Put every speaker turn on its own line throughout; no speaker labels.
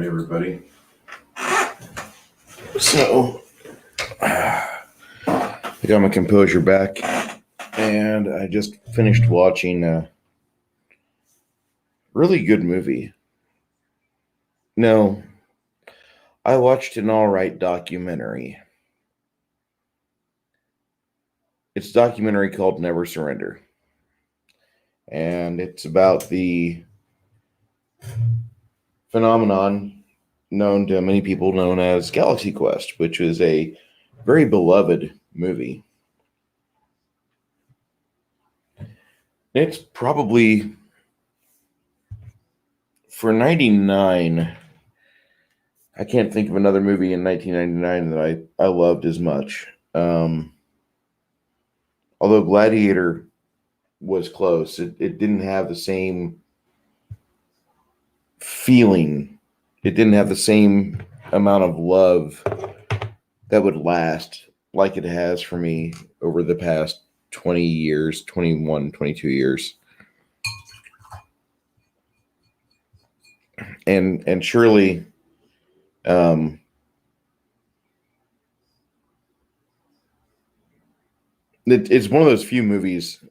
right, everybody. So, I got my composure back, and I just finished watching a really good movie. No, I watched an alright documentary. It's a documentary called Never Surrender, and it's about the phenomenon known to many people known as Galaxy Quest, which is a very beloved movie. It's probably, for 99, I can't think of another movie in 1999 that I loved as much. Although Gladiator was close, it didn't have the same feeling. It didn't have the same amount of love that would last like it has for me over the past 20 years, 21, 22 years. And surely it's one of those few movies.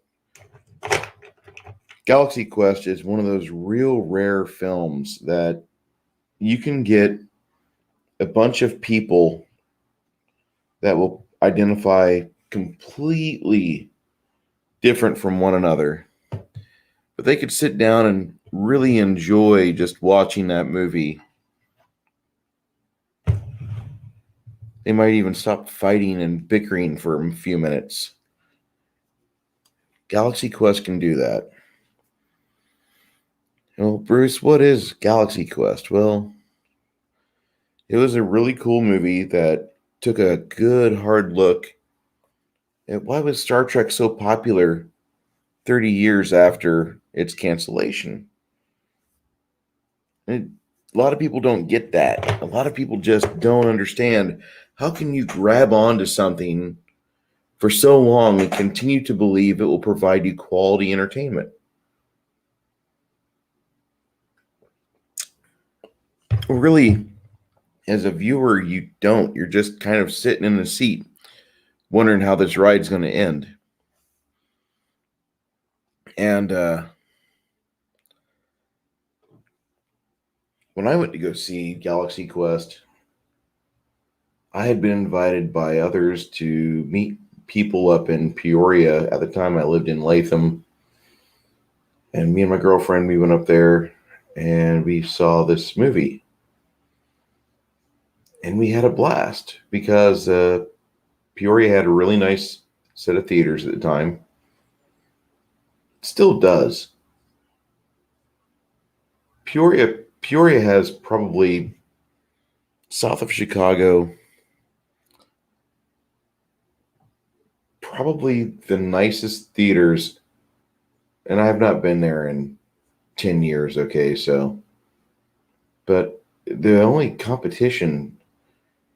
Galaxy Quest is one of those real rare films that you can get a bunch of people that will identify completely different from one another, but they could sit down and really enjoy just watching that movie. They might even stop fighting and bickering for a few minutes. Galaxy Quest can do that. Well, Bruce, what is Galaxy Quest? Well, it was a really cool movie that took a good hard look at why was Star Trek so popular 30 years after its cancellation. A lot of people don't get that. A lot of people just don't understand how can you grab onto something for so long and continue to believe it will provide you quality entertainment. Really, as a viewer, you don't. You're just kind of sitting in the seat wondering how this ride's going to end. And when I went to go see Galaxy Quest, I had been invited by others to meet people up in Peoria. At the time, I lived in Latham. And me and my girlfriend, we went up there and we saw this movie. And we had a blast because Peoria had a really nice set of theaters at the time. Still does. Peoria has probably, south of Chicago, probably the nicest theaters, and I have not been there in 10 years, okay, but the only competition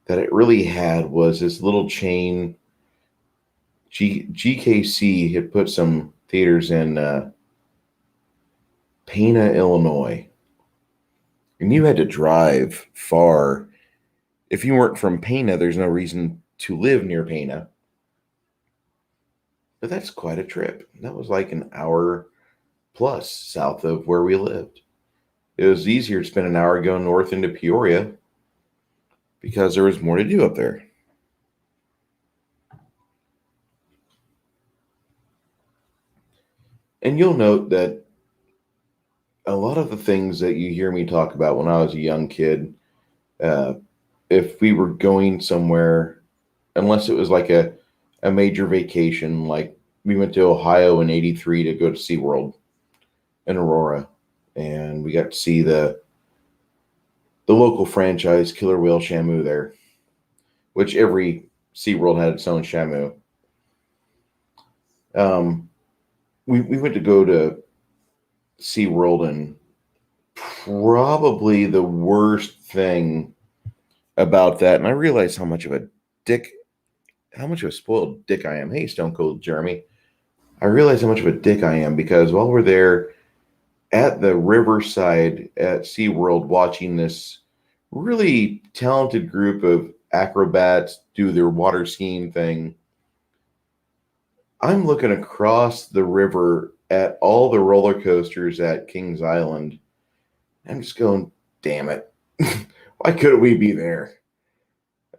that it really had was this little chain. GKC had put some theaters in Pana, Illinois, and you had to drive far. If you weren't from Pana, there's no reason to live near Pana. But that's quite a trip. That was like an hour plus south of where we lived. It was easier to spend an hour going north into Peoria because there was more to do up there. And you'll note that a lot of the things that you hear me talk about when I was a young kid, if we were going somewhere, unless it was like a major vacation, like we went to Ohio in '83 to go to SeaWorld in Aurora, and we got to see the local franchise Killer Whale Shamu there, which every SeaWorld had its own Shamu. We went to go to SeaWorld, and probably the worst thing about that, and I realized how much of a spoiled dick I am. Hey, Stone Cold Jeremy. I realized how much of a dick I am because while we're there at the riverside at SeaWorld watching this really talented group of acrobats do their water skiing thing. I'm looking across the river at all the roller coasters at Kings Island. I'm just going, damn it. Why couldn't we be there?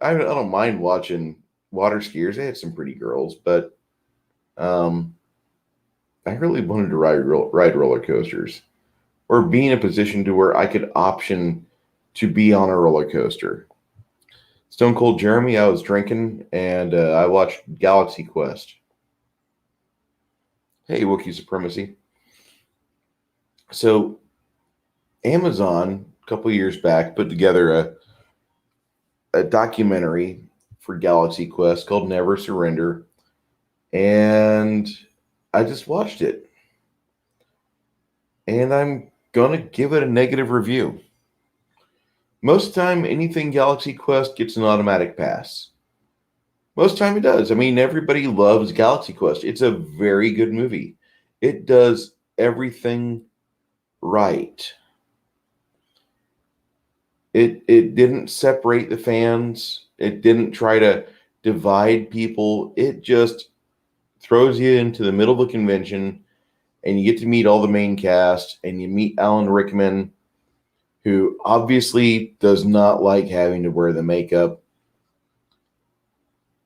I don't mind watching water skiers. They had some pretty girls, but um, I really wanted to ride roller coasters or be in a position to where I could option to be on a roller coaster. Stone Cold Jeremy, I was drinking and I watched Galaxy Quest. Hey, Wookiee Supremacy. So, Amazon, a couple years back, put together a documentary for Galaxy Quest called Never Surrender. And I just watched it. And I'm going to give it a negative review. Most time, anything Galaxy Quest gets an automatic pass. Most time it does. I mean, everybody loves Galaxy Quest. It's a very good movie. It does everything right. It didn't separate the fans. It didn't try to divide people. It just throws you into the middle of a convention and you get to meet all the main cast and you meet Alan Rickman, who obviously does not like having to wear the makeup,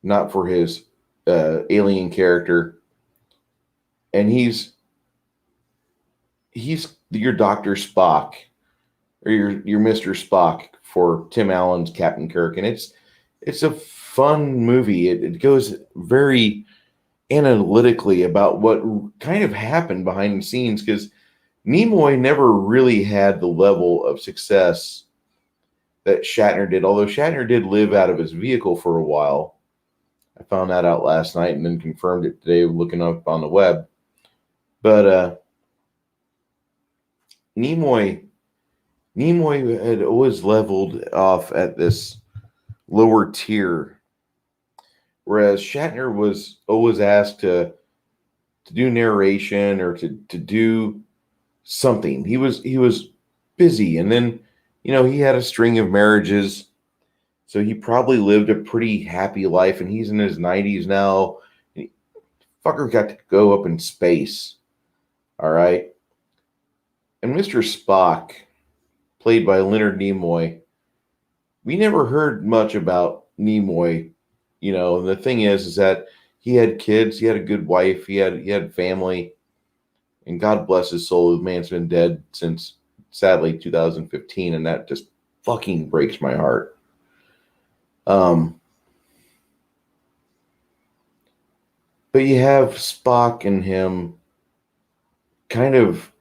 not for his alien character. And he's your Dr. Spock or your Mr. Spock for Tim Allen's Captain Kirk. And it's a fun movie. It goes very analytically about what kind of happened behind the scenes because Nimoy never really had the level of success that Shatner did, although Shatner did live out of his vehicle for a while. I found that out last night and then confirmed it today looking up on the web. But Nimoy had always leveled off at this lower tier, whereas Shatner was always asked to do narration or to do something. He was busy, and then he had a string of marriages, so he probably lived a pretty happy life. And he's in his 90s now. Fucker got to go up in space. All right. And Mr. Spock, played by Leonard Nimoy, we never heard much about Nimoy. And the thing is that he had kids, he had a good wife, he had family, and God bless his soul, the man's been dead since sadly 2015, and that just fucking breaks my heart. But you have Spock and him kind of.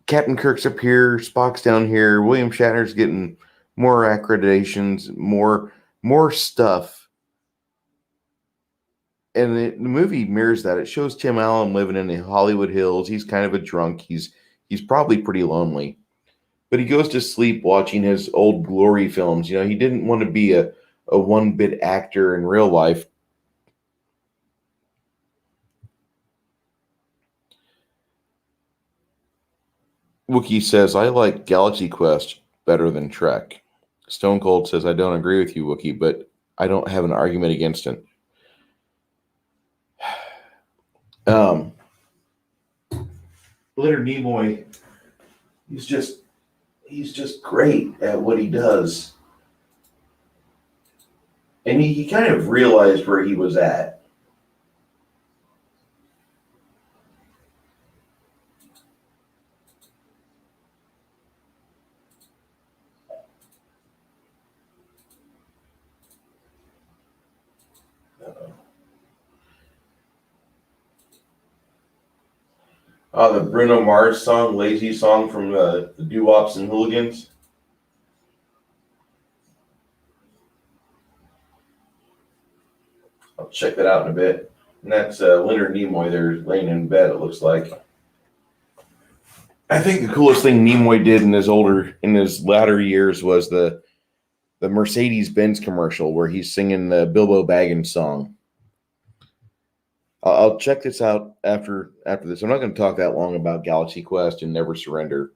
Captain Kirk's up here, Spock's down here, William Shatner's getting more accreditations, more stuff. And the movie mirrors that. It shows Tim Allen living in the Hollywood Hills. He's kind of a drunk. He's probably pretty lonely. But he goes to sleep watching his old glory films. He didn't want to be a one-bit actor in real life. Wookiee says, I like Galaxy Quest better than Trek. Stone Cold says, I don't agree with you, Wookiee, but I don't have an argument against it. Leonard Nimoy, he's just great at what he does. And he kind of realized where he was at. The Bruno Mars song, Lazy Song from the Doo-Wops and Hooligans. I'll check that out in a bit. And that's Leonard Nimoy there laying in bed, it looks like. I think the coolest thing Nimoy did in his latter years was the Mercedes-Benz commercial where he's singing the Bilbo Baggins song. I'll check this out after this. I'm not going to talk that long about Galaxy Quest and Never Surrender.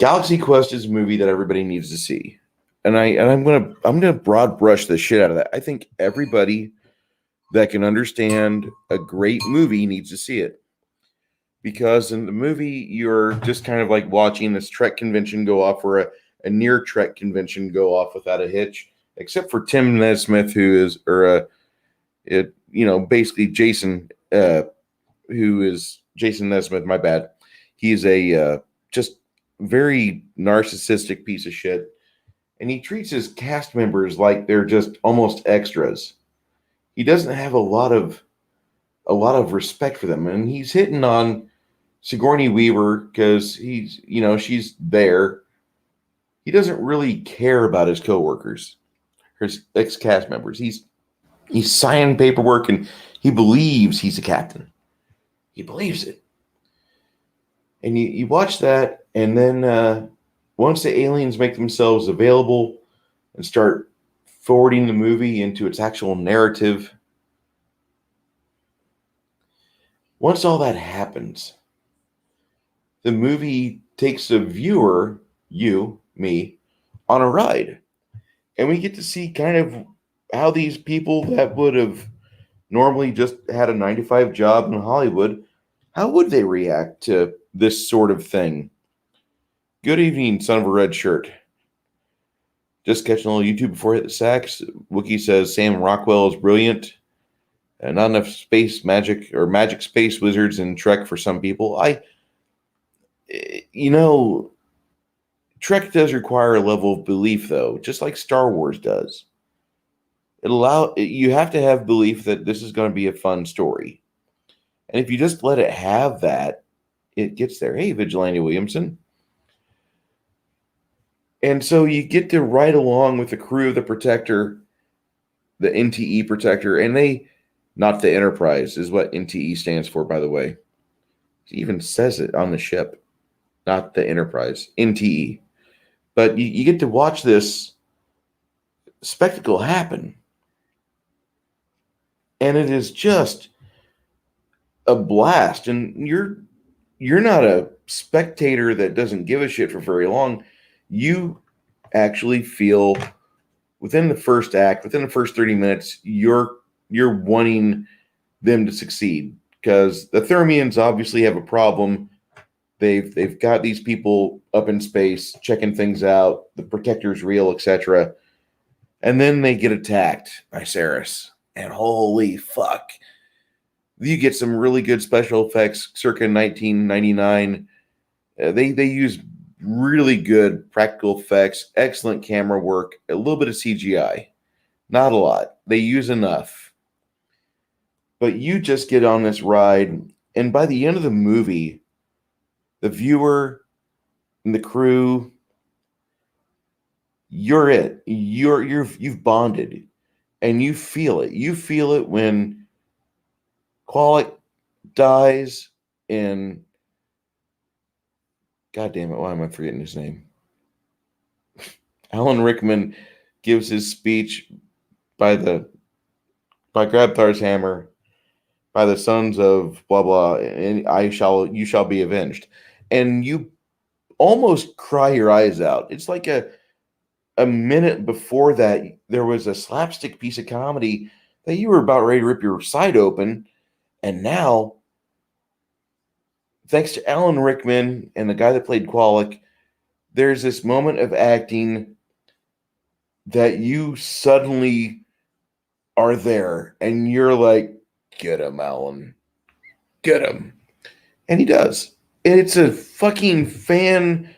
Galaxy Quest is a movie that everybody needs to see. And I'm gonna broad brush the shit out of that. I think everybody that can understand a great movie needs to see it. Because in the movie, you're just kind of like watching this Trek convention go off, or a near Trek convention go off without a hitch, except for Tim Nesmith, who is, basically Jason, who is Jason Nesmith. My bad. He's a just very narcissistic piece of shit, and he treats his cast members like they're just almost extras. He doesn't have a lot of respect for them, and he's hitting on Sigourney Weaver because she's there. He doesn't really care about his coworkers, his ex-cast members. He's signing paperwork, and he believes he's a captain. He believes it. And you watch that, and then once the aliens make themselves available and start forwarding the movie into its actual narrative, once all that happens, the movie takes the viewer, you, me, on a ride. And we get to see kind of how these people that would have normally just had a 9 to 5 job in Hollywood, how would they react to this sort of thing? Good evening, son of a red shirt. Just catching a little YouTube before I hit the sacks. Wookie says Sam Rockwell is brilliant. Not enough space magic or magic space wizards in Trek for some people. Trek does require a level of belief, though, just like Star Wars does. You have to have belief that this is going to be a fun story. And if you just let it have that, it gets there. Hey, Vigilante Williamson. And so you get to ride along with the crew of the Protector, the NTE Protector, and not the Enterprise is what NTE stands for, by the way. It even says it on the ship, not the Enterprise, NTE. But you get to watch this spectacle happen. And it is just a blast. And you're not a spectator that doesn't give a shit for very long. You actually feel within the first act, within the first 30 minutes, you're wanting them to succeed, because the Thermians obviously have a problem. They've got these people up in space checking things out. The Protector's real, etc. And then they get attacked by Saris. And holy fuck. You get some really good special effects circa 1999. They use really good practical effects, excellent camera work, a little bit of CGI. Not a lot. They use enough. But you just get on this ride, and by the end of the movie, the viewer and the crew, you're it. You've bonded, and you feel it. You feel it when Qualec dies, and God damn it, why am I forgetting his name? Alan Rickman gives his speech by Grabthar's hammer, by the sons of blah blah, and you shall be avenged. And you almost cry your eyes out. It's like a minute before that, there was a slapstick piece of comedy that you were about ready to rip your side open. And now, thanks to Alan Rickman and the guy that played Qualec, there's this moment of acting that you suddenly are there, and you're like, get him, Alan. Get him. And he does. And it's a fucking fan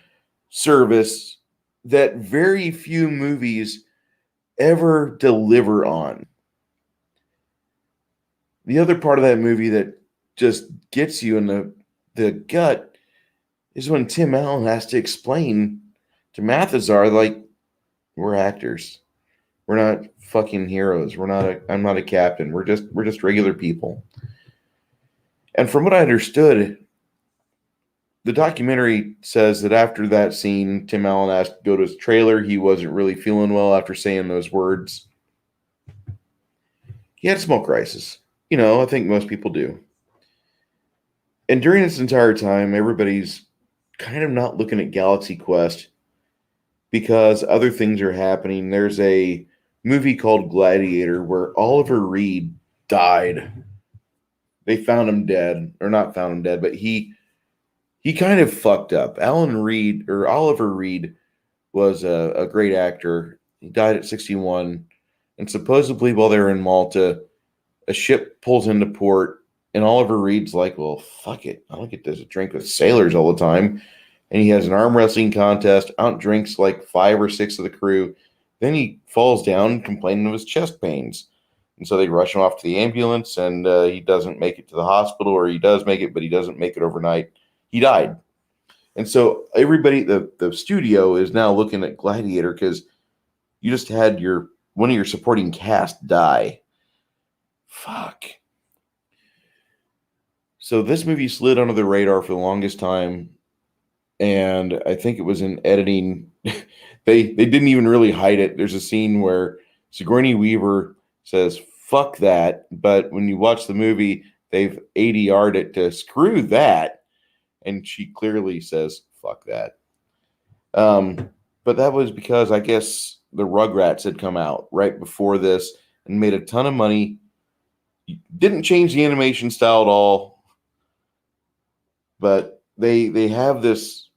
service that very few movies ever deliver on. The other part of that movie that just gets you in the gut is when Tim Allen has to explain to Mathazar, like, we're actors. We're not fucking heroes. I'm not a captain. We're just regular people. And from what I understood, the documentary says that after that scene, Tim Allen asked to go to his trailer. He wasn't really feeling well after saying those words. He had a small crisis. I think most people do. And during this entire time, everybody's kind of not looking at Galaxy Quest because other things are happening. There's a movie called Gladiator where Oliver Reed died. They found him dead, or not found him dead, but he kind of fucked up. Alan Reed or Oliver Reed was a great actor. He died at 61, and supposedly while they were in Malta, a ship pulls into port, and Oliver Reed's like, "Well, fuck it, I don't get to drink with sailors all the time." And he has an arm wrestling contest, outdrinks like 5 or 6 of the crew. Then he falls down complaining of his chest pains. And so they rush him off to the ambulance, and he doesn't make it to the hospital, or he does make it, but he doesn't make it overnight. He died. And so everybody, the studio is now looking at Gladiator because you just had one of your supporting cast die. Fuck. So this movie slid under the radar for the longest time, and I think it was in editing. They didn't even really hide it. There's a scene where Sigourney Weaver says, "Fuck that," but when you watch the movie, they've ADR'd it to screw that, and she clearly says, "Fuck that." But that was because I guess the Rugrats had come out right before this and made a ton of money. Didn't change the animation style at all, but they have this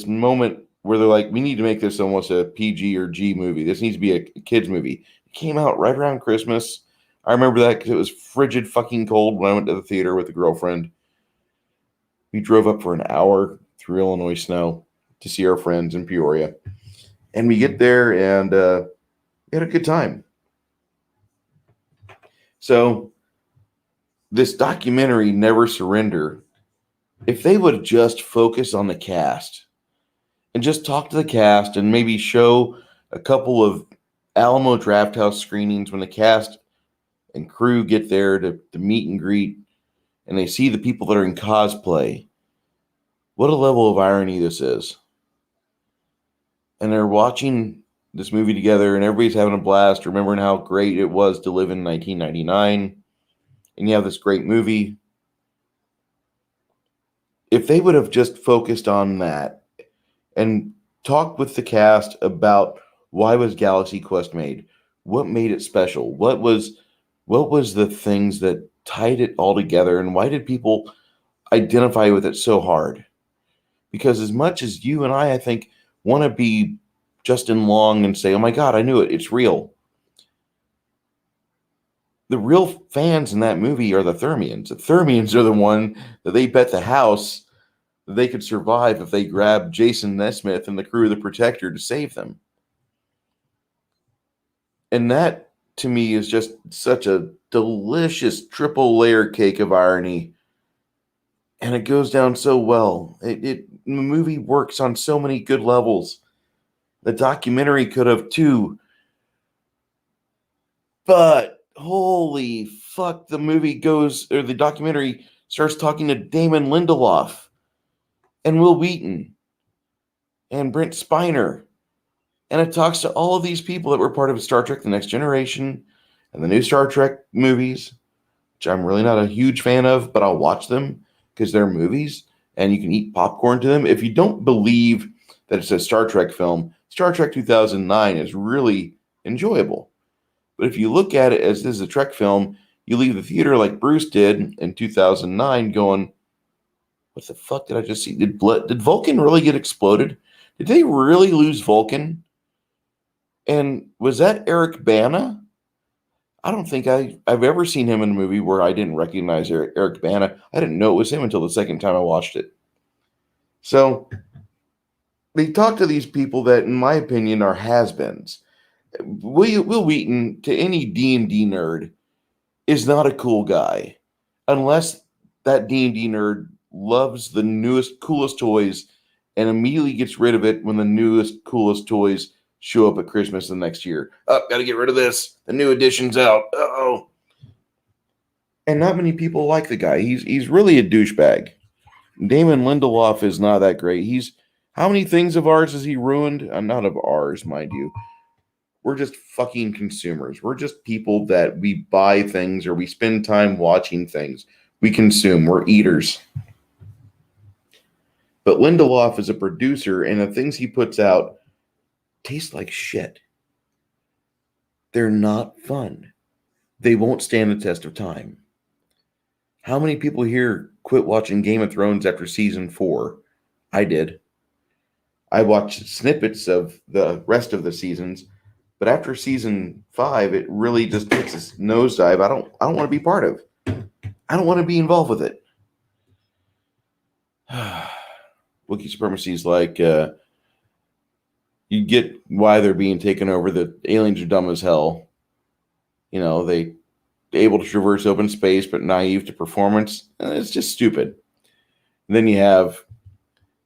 moment where they're like, we need to make this almost a PG or G movie. This needs to be a kids movie. It came out right around Christmas. I remember that because it was frigid fucking cold when I went to the theater with a girlfriend. We drove up for an hour through Illinois snow to see our friends in Peoria. And we get there and we had a good time. So this documentary, Never Surrender, if they would just focus on the cast and just talk to the cast and maybe show a couple of Alamo Drafthouse screenings when the cast and crew get there to meet and greet and they see the people that are in cosplay, what a level of irony this is. And they're watching this movie together and everybody's having a blast, remembering how great it was to live in 1999. And you have this great movie. If they would have just focused on that and talked with the cast about why was Galaxy Quest made, what made it special, what was the things that tied it all together, and why did people identify with it so hard? Because as much as you and I think, want to be Justin Long and say, "Oh my God, I knew it, it's real," the real fans in that movie are the Thermians. The Thermians are the one that they bet the house that they could survive if they grabbed Jason Nesmith and the crew of the Protector to save them. And that, to me, is just such a delicious triple layer cake of irony. And it goes down so well. The movie works on so many good levels. The documentary could have too. But holy fuck, the documentary starts talking to Damon Lindelof and Will Wheaton and Brent Spiner. And it talks to all of these people that were part of Star Trek The Next Generation and the new Star Trek movies, which I'm really not a huge fan of, but I'll watch them because they're movies and you can eat popcorn to them. If you don't believe that it's a Star Trek film, Star Trek 2009 is really enjoyable. But if you look at it as this is a Trek film, you leave the theater like Bruce did in 2009 going, what the fuck did I just see? Did Vulcan really get exploded? Did they really lose Vulcan? And was that Eric Bana? I don't think I've ever seen him in a movie where I didn't recognize Eric Bana. I didn't know it was him until the second time I watched it. So they talk to these people that, in my opinion, are has-beens. Will Wheaton, to any D&D nerd, is not a cool guy unless that D&D nerd loves the newest, coolest toys and immediately gets rid of it when the newest, coolest toys show up at Christmas the next year. Oh, got to get rid of this. The new edition's out. Uh-oh. And not many people like the guy. He's really a douchebag. Damon Lindelof is not that great. How many things of ours has he ruined? Not of ours, mind you. We're just fucking consumers. We're just people that we buy things or we spend time watching things. We consume. We're eaters. But Lindelof is a producer, and the things he puts out taste like shit. They're not fun. They won't stand the test of time. How many people here quit watching Game of Thrones after season 4? I did. I watched snippets of the rest of the seasons, but after season 5, it really just takes this nosedive. I don't want to be part of. I don't want to be involved with it. Wookiee supremacy is like you get why they're being taken over. The aliens are dumb as hell. You know, they able to traverse open space but naive to performance. It's just stupid. And then you have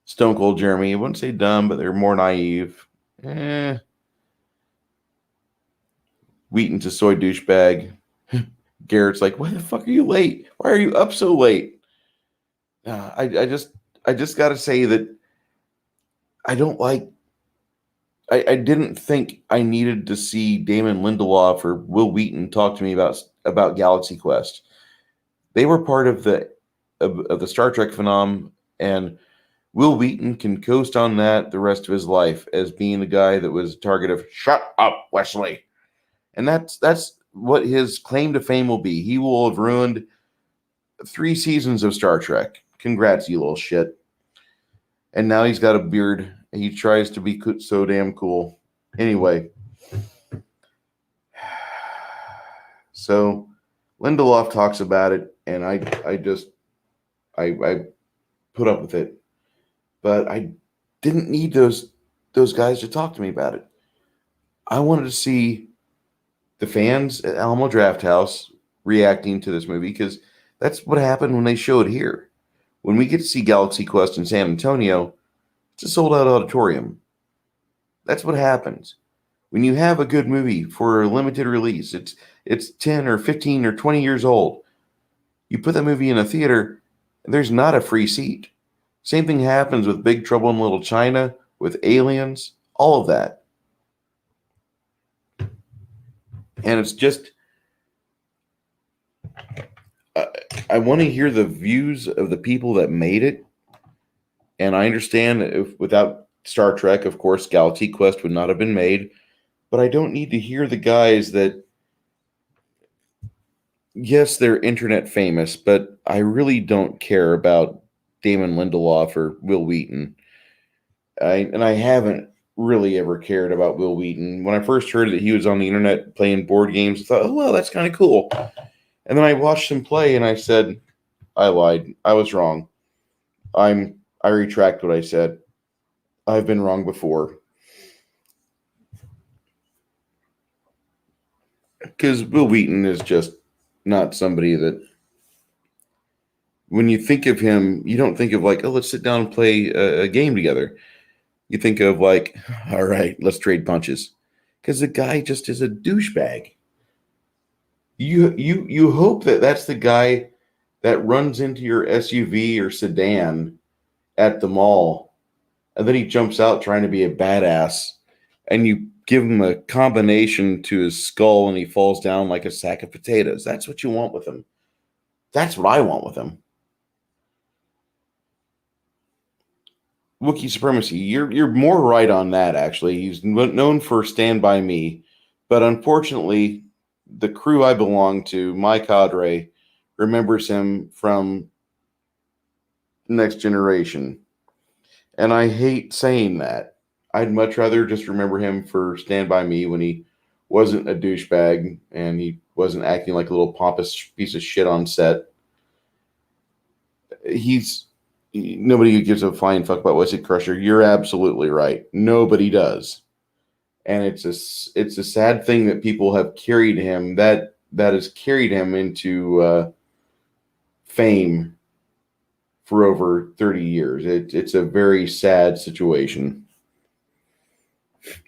Stone Cold Jeremy. I wouldn't say dumb, but they're more naive. Wheaton's a soy douchebag. Garrett's like, why the fuck are you late? Why are you up so late? I just got to say that I don't like. I didn't think I needed to see Damon Lindelof or Will Wheaton talk to me about Galaxy Quest. They were part of the Star Trek phenom, and Will Wheaton can coast on that the rest of his life as being the guy that was a target of "Shut up, Wesley," and that's what his claim to fame will be. He will have ruined 3 seasons of Star Trek. Congrats, you little shit. And now he's got a beard. He tries to be so damn cool. Anyway, so Lindelof talks about it, and I put up with it, but I didn't need those guys to talk to me about it. I wanted to see the fans at Alamo Drafthouse reacting to this movie, because that's what happened when they showed here. When we get to see Galaxy Quest in San Antonio, it's a sold-out auditorium. That's what happens. When you have a good movie for a limited release, it's 10 or 15 or 20 years old. You put that movie in a theater, there's not a free seat. Same thing happens with Big Trouble in Little China, with Aliens, all of that. And it's just, I want to hear the views of the people that made it. And I understand that if without Star Trek, of course, Galaxy Quest would not have been made. But I don't need to hear the guys that, yes, they're internet famous, but I really don't care about Damon Lindelof or Will Wheaton. I haven't really ever cared about Will Wheaton. When I first heard that he was on the internet playing board games, I thought, oh, well, that's kind of cool. And then I watched him play, and I said, I lied. I was wrong. I retract what I said. I've been wrong before. Because Will Wheaton is just not somebody that, when you think of him, you don't think of like, oh, let's sit down and play a game together. You think of like, all right, let's trade punches. Because the guy just is a douchebag. You hope that that's the guy that runs into your SUV or sedan at the mall, and then he jumps out trying to be a badass, and you give him a combination to his skull and he falls down like a sack of potatoes. That's what you want with him. That's what I want with him. Wookiee supremacy. You're more right on that, actually. He's known for Stand By Me, but unfortunately, the crew I belong to, my cadre, remembers him from Next Generation. And I hate saying that. I'd much rather just remember him for Stand By Me, when he wasn't a douchebag and he wasn't acting like a little pompous piece of shit on set. Nobody gives a flying fuck about Wesley Crusher. You're absolutely right. Nobody does. And it's a sad thing that people have carried him, that has carried him into fame for over 30 years. It's a very sad situation.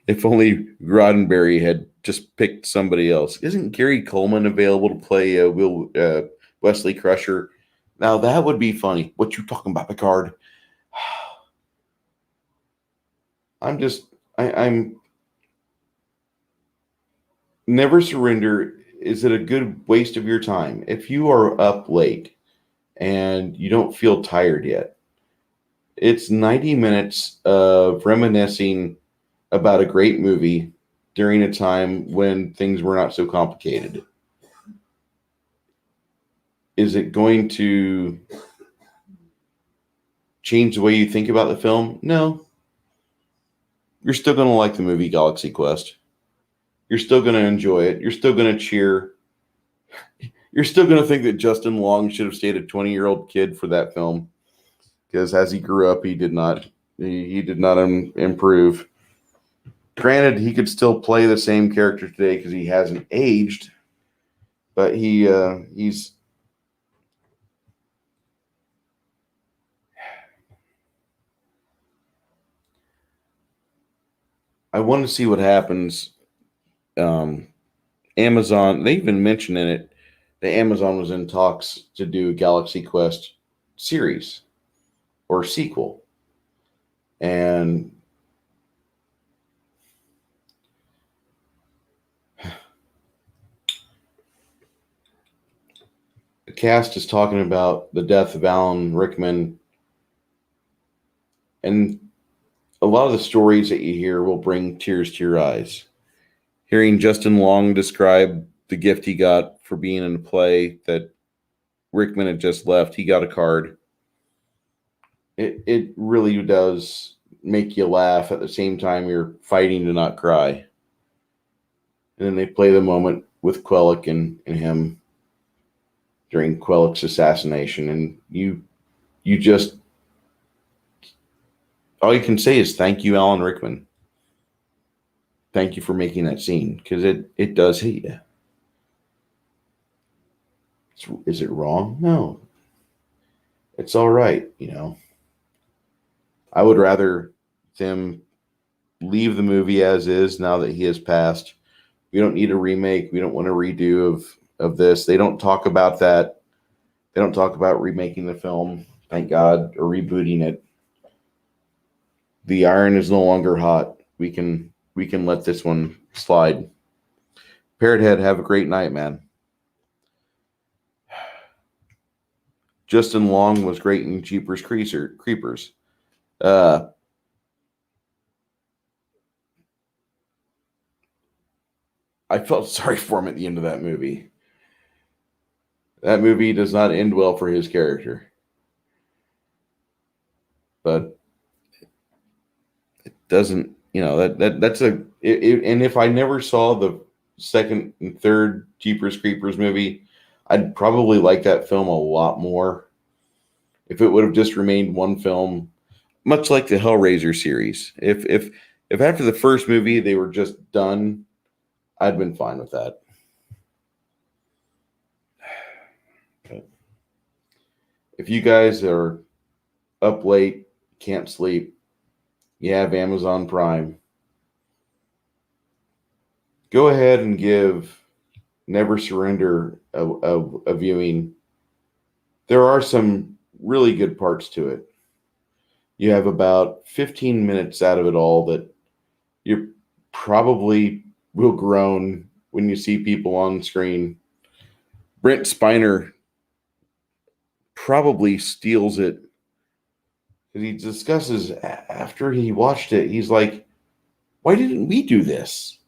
If only Roddenberry had just picked somebody else. Isn't Gary Coleman available to play Wesley Crusher? Now that would be funny. What you talking about, Picard? I'm Never surrender. Is it a good waste of your time? If you are up late and you don't feel tired yet, It's 90 minutes of reminiscing about a great movie during a time when things were not so complicated. Is it going to change the way you think about the film? No. You're still going to like the movie Galaxy Quest. You're still going to enjoy it. You're still going to cheer. You're still going to think that Justin Long should have stayed a 20-year-old kid for that film, because as he grew up, he did not. He did not improve. Granted, he could still play the same character today because he hasn't aged, but he's. I want to see what happens. Amazon, they even mentioned in it that Amazon was in talks to do a Galaxy Quest series or sequel. And the cast is talking about the death of Alan Rickman. And a lot of the stories that you hear will bring tears to your eyes. Hearing Justin Long describe the gift he got for being in a play that Rickman had just left, he got a card. It really does make you laugh at the same time you're fighting to not cry. And then they play the moment with Quellic and him during Quellic's assassination, and you just all you can say is thank you, Alan Rickman. Thank you for making that scene, because it does hit you. Is it wrong? No, it's all right. I would rather them leave the movie as is now that he has passed. We don't need a remake. We don't want a redo of this. They don't talk about that. They don't talk about remaking the film, thank God, or rebooting it. The iron is no longer hot. We can let this one slide. Parrothead, have a great night, man. Justin Long was great in Jeepers Creepers. I felt sorry for him at the end of that movie. That movie does not end well for his character. But it doesn't, that's and if I never saw the second and third Jeepers Creepers movie, I'd probably like that film a lot more if it would have just remained one film, much like the Hellraiser series. If after the first movie they were just done, I'd been fine with that. But if you guys are up late, can't sleep, you have Amazon Prime, go ahead and give Never Surrender a viewing. There are some really good parts to it. You have about 15 minutes out of it all that you probably will groan when you see people on screen. Brent Spiner probably steals it, because he discusses after he watched it, he's like, why didn't we do this?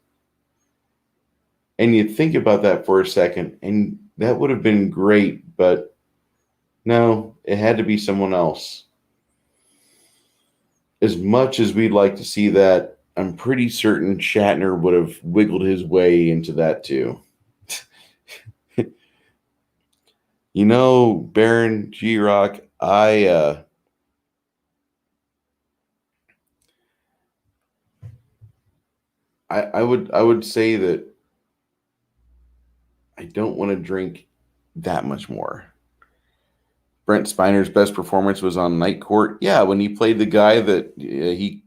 And you think about that for a second, and that would have been great, but no, it had to be someone else. As much as we'd like to see that, I'm pretty certain Shatner would have wiggled his way into that too. Baron G Rock, I would say that I don't want to drink that much more. Brent Spiner's best performance was on Night Court. Yeah, when he played the guy that he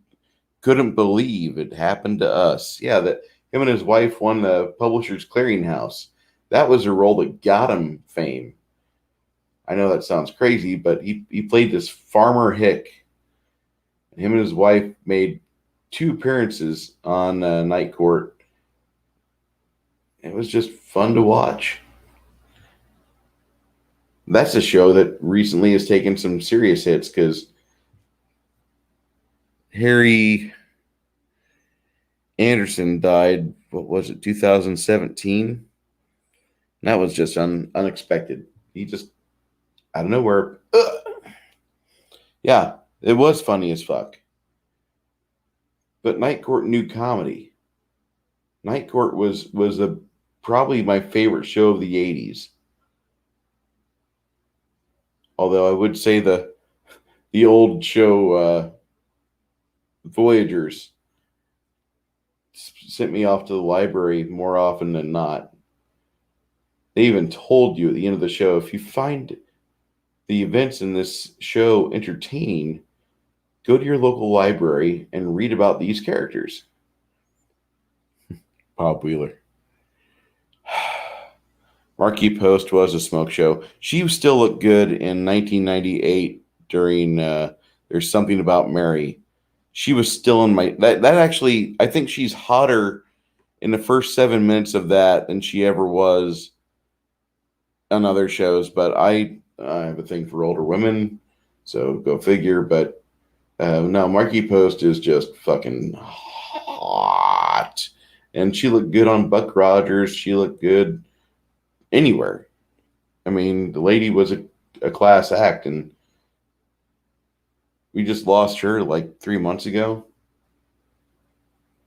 couldn't believe it happened to us. Yeah, that him and his wife won the Publishers Clearinghouse. That was a role that got him fame. I know that sounds crazy, but he played this farmer hick. Him and his wife made 2 appearances on Night Court. It was just fun to watch. That's a show that recently has taken some serious hits, because Harry Anderson died, what was it, 2017? That was just unexpected. He just, out of nowhere, yeah, it was funny as fuck. But Night Court knew comedy. Night Court was probably my favorite show of the 80s. Although I would say the old show Voyagers sent me off to the library more often than not. They even told you at the end of the show, if you find the events in this show entertaining, go to your local library and read about these characters. Bob Wheeler. Marquee Post was a smoke show. She still looked good in 1998 during There's Something About Mary. She was still in my... That actually, I think she's hotter in the first 7 minutes of that than she ever was on other shows. But I have a thing for older women, so go figure. But no, Marquee Post is just fucking hot. And she looked good on Buck Rogers. She looked good anywhere. I mean, the lady was a class act, and we just lost her like 3 months ago.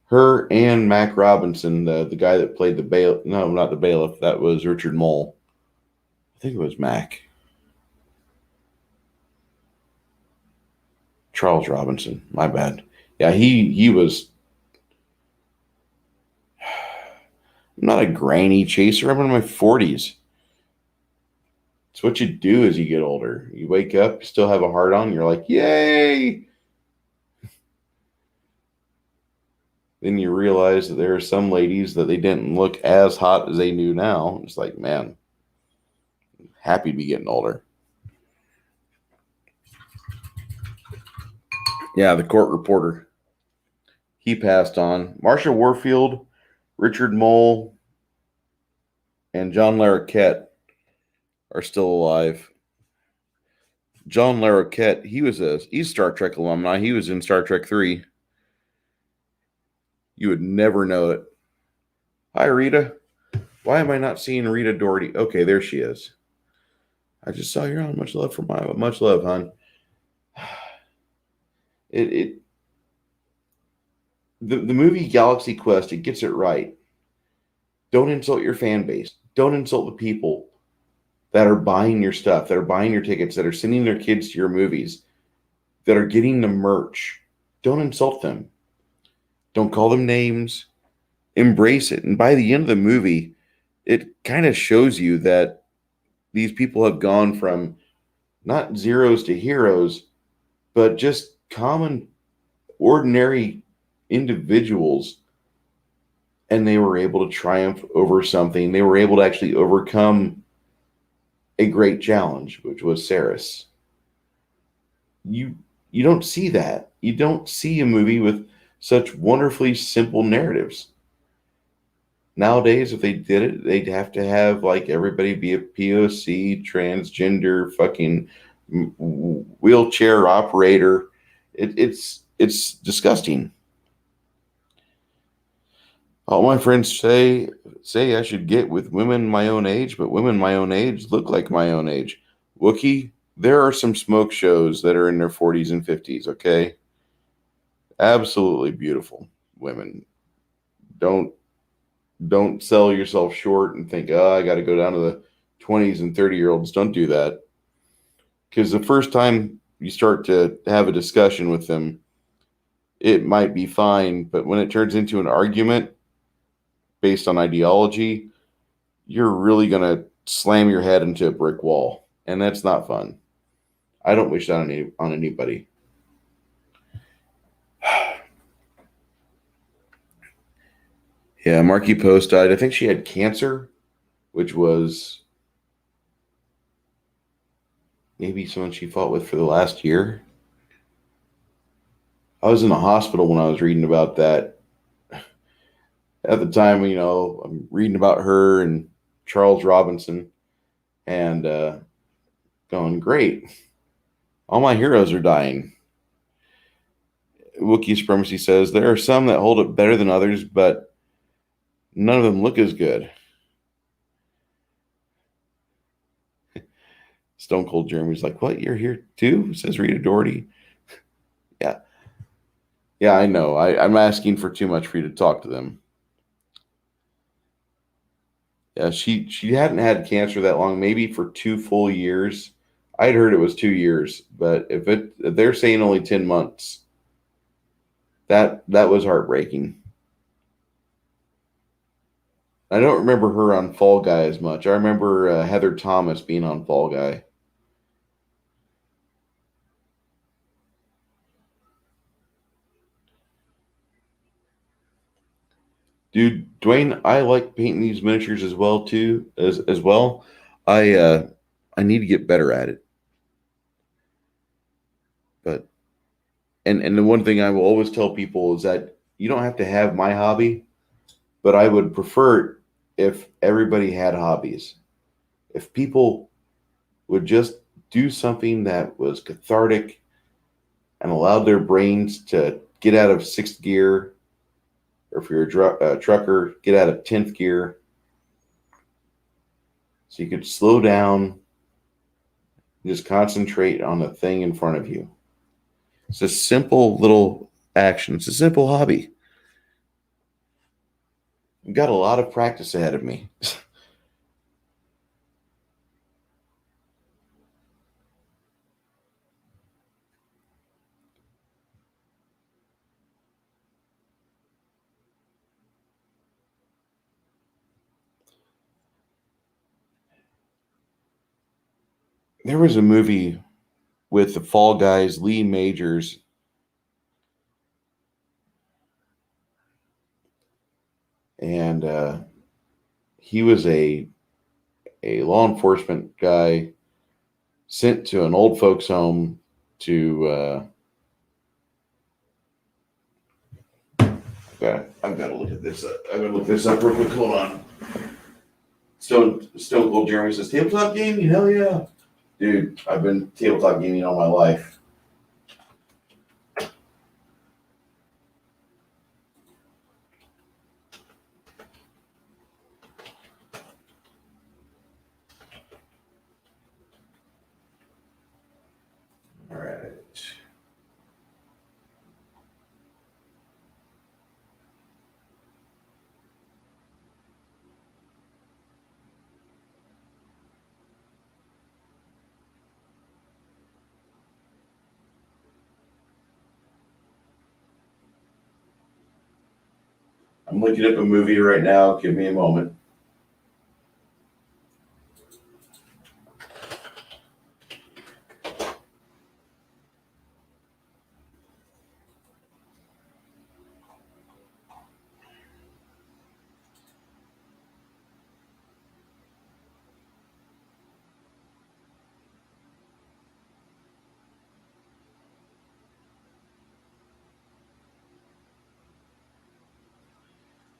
Her and Mac Robinson, the guy that played the bailiff. No, not the bailiff. That was Richard Mole. I think it was Mac. Charles Robinson. My bad. Yeah, he was... I'm not a granny chaser. I'm in my 40s. It's what you do as you get older. You wake up, you still have a heart on, you're like, yay! Then you realize that there are some ladies that they didn't look as hot as they do now. It's like, man, I'm happy to be getting older. Yeah, the court reporter. He passed on. Marsha Warfield, Richard Mole, and John Larroquette are still alive. John Larroquette, he's Star Trek alumni. He was in Star Trek 3. You would never know it. Hi, Rita. Why am I not seeing Rita Doherty? Okay, there she is. I just saw you're on. Much love for much love, hon. The movie Galaxy Quest, it gets it right. Don't insult your fan base. Don't insult the people that are buying your stuff, that are buying your tickets, that are sending their kids to your movies, that are getting the merch. Don't insult them. Don't call them names. Embrace it. And by the end of the movie, it kind of shows you that these people have gone from not zeros to heroes, but just common, ordinary individuals. And they were able to triumph over something. They were able to actually overcome a great challenge, which was Saris. You don't see that. You don't see a movie with such wonderfully simple narratives. Nowadays, if they did it, they'd have to have like everybody be a POC, transgender, fucking wheelchair operator. It's disgusting. All my friends say I should get with women my own age, but women my own age look like my own age. Wookie, there are some smoke shows that are in their 40s and 50s, okay? Absolutely beautiful women. Don't sell yourself short and think, oh, I got to go down to the 20s and 30-year-olds. Don't do that. Because the first time you start to have a discussion with them, it might be fine, but when it turns into an argument based on ideology, you're really going to slam your head into a brick wall. And that's not fun. I don't wish that on anybody. Yeah, Marquee Post died. I think she had cancer, which was maybe someone she fought with for the last year. I was in the hospital when I was reading about that. At the time, I'm reading about her and Charles Robinson and going, great. All my heroes are dying. Wookiee Supremacy says, there are some that hold it better than others, but none of them look as good. Stone Cold Jeremy's like, what? You're here too? Says Rita Doherty. Yeah. Yeah, I know. I'm asking for too much for you to talk to them. Yeah, she hadn't had cancer that long, maybe for 2 full years. I'd heard it was 2 years, but if they're saying only 10 months, that was heartbreaking. I don't remember her on Fall Guy as much. I remember Heather Thomas being on Fall Guy. Dude, Dwayne, I like painting these miniatures as well too. As well, I need to get better at it. But and the one thing I will always tell people is that you don't have to have my hobby, but I would prefer if everybody had hobbies. If people would just do something that was cathartic and allowed their brains to get out of sixth gear, or if you're a trucker, get out of 10th gear, so you could slow down and just concentrate on the thing in front of you. It's a simple little action. It's a simple hobby. I've got a lot of practice ahead of me. There was a movie with the Fall Guys, Lee Majors, and he was a law enforcement guy sent to an old folks home to I've got to look at this up. I'm gonna look this up real quick. Hold on. Stone Cold Jeremy says tabletop gaming, hell yeah. Dude, I've been tabletop gaming all my life. All right. I'm looking up a movie right now. Give me a moment.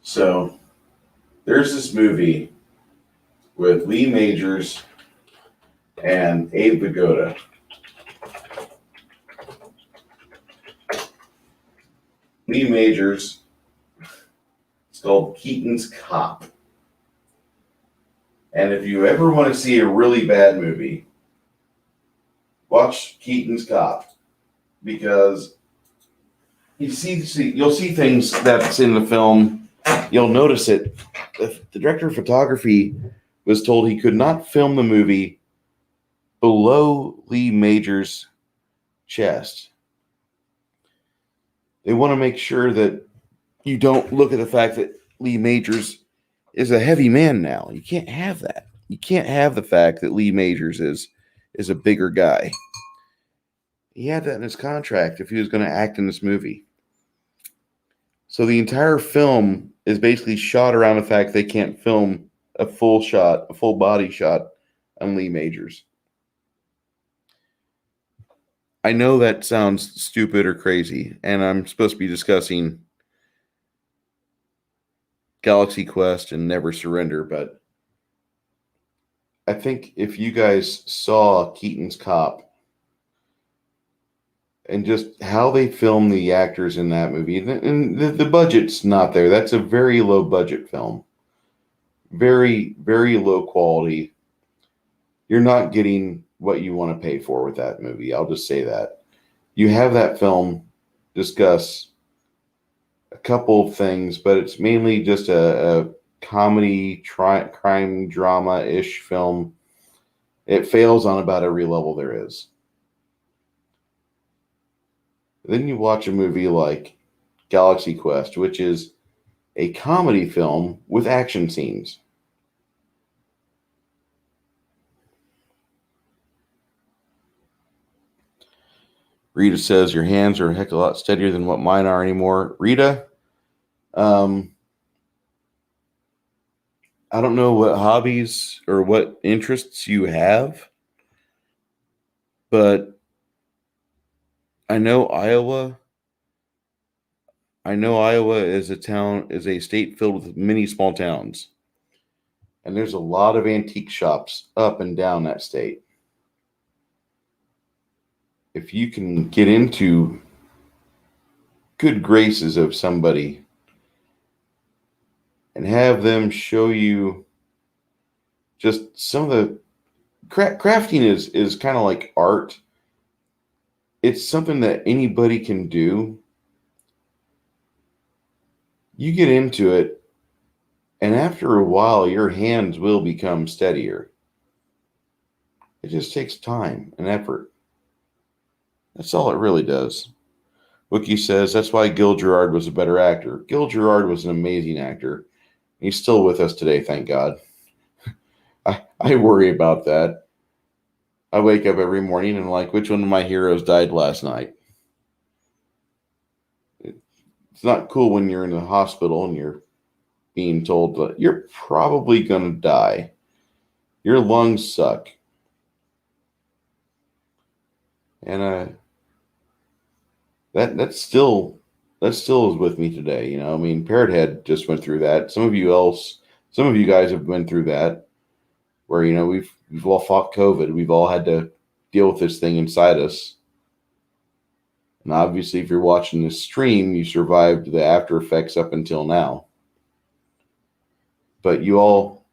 So there's this movie with Lee Majors and Abe Vigoda. Lee Majors. It's called Keaton's Cop. And if you ever want to see a really bad movie, watch Keaton's Cop, because you'll see things that's in the film. You'll notice it. The director of photography was told he could not film the movie below Lee Majors' chest. They want to make sure that you don't look at the fact that Lee Majors is a heavy man now. You can't have that. You can't have the fact that Lee Majors is a bigger guy. He had that in his contract if he was going to act in this movie. So the entire film is basically shot around the fact they can't film a full shot, a full body shot on Lee Majors. I know that sounds stupid or crazy, and I'm supposed to be discussing Galaxy Quest and Never Surrender, but I think if you guys saw Keaton's Cop, and just how they film the actors in that movie. And the budget's not there. That's a very low budget film. Very, very low quality. You're not getting what you want to pay for with that movie. I'll just say that. You have that film discuss a couple of things, but it's mainly just a comedy, crime drama-ish film. It fails on about every level there is. Then you watch a movie like Galaxy Quest, which is a comedy film with action scenes. Rita says, your hands are a heck of a lot steadier than what mine are anymore. Rita, I don't know what hobbies or what interests you have, but I know Iowa is a state filled with many small towns. And there's a lot of antique shops up and down that state. If you can get into good graces of somebody and have them show you just some of the crafting is kind of like art. It's something that anybody can do. You get into it, and after a while, your hands will become steadier. It just takes time and effort. That's all it really does. Wookie says that's why Gil Gerard was a better actor. Gil Gerard was an amazing actor. He's still with us today, thank God. I worry about that. I wake up every morning and I'm like, which one of my heroes died last night? It's not cool when you're in the hospital and you're being told that you're probably going to die. Your lungs suck. And that still is with me today. You know, I mean, Parrothead just went through that. Some of you guys have been through that, where you know we've all fought COVID. We've all had to deal with this thing inside us. And obviously, if you're watching this stream, you survived the after effects up until now. But you all,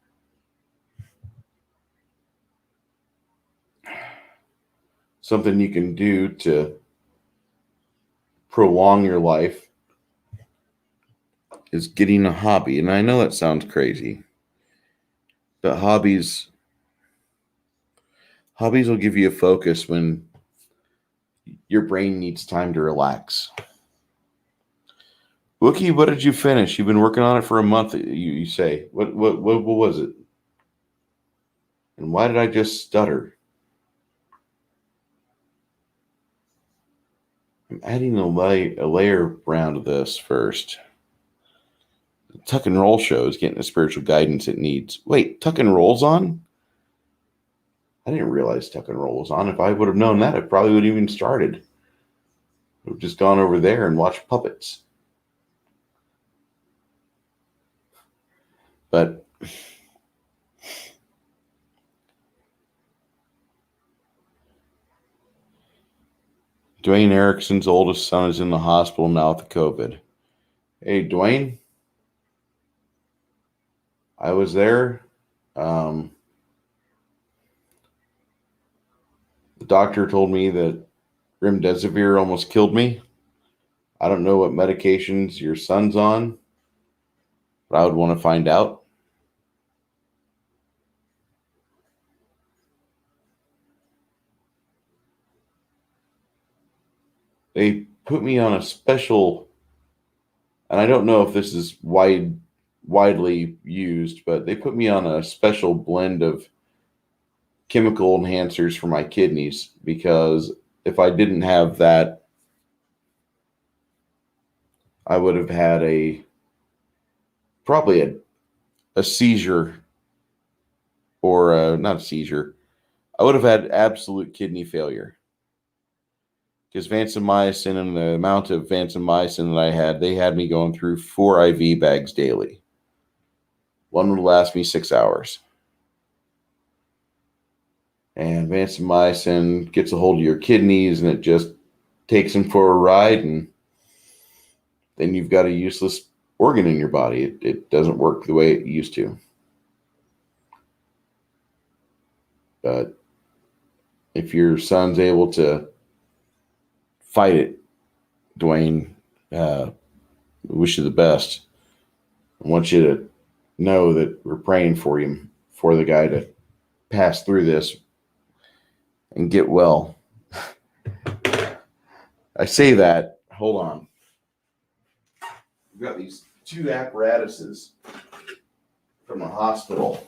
something you can do to prolong your life is getting a hobby. And I know that sounds crazy, but hobbies will give you a focus when your brain needs time to relax. Wookie, what did you finish? You've been working on it for a month, you say. What was it? And why did I just stutter? I'm adding a layer of brown to this first. The Tuck and Roll show is getting the spiritual guidance it needs. Wait, Tuck and Roll's on? I didn't realize Tuck and Roll was on. If I would have known that, I probably would have even started. I would have just gone over there and watched puppets. But Dwayne Erickson's oldest son is in the hospital now with the COVID. Hey, Dwayne. I was there. The doctor told me that remdesivir almost killed me. I don't know what medications your son's on, but I would want to find out. They put me on a special, and I don't know if this is widely used, but they put me on a special blend of chemical enhancers for my kidneys, because if I didn't have that, I would have had probably a seizure, or not a seizure. I would have had absolute kidney failure. Because vancomycin and the amount of vancomycin that I had, they had me going through 4 IV bags daily. One would last me 6 hours. And vancomycin gets a hold of your kidneys, and it just takes him for a ride, and then you've got a useless organ in your body. It doesn't work the way it used to. But if your son's able to fight it, Dwayne, wish you the best. I want you to know that we're praying for you, for the guy to pass through this and get well. I say that, hold on. We've got these two apparatuses from the hospital.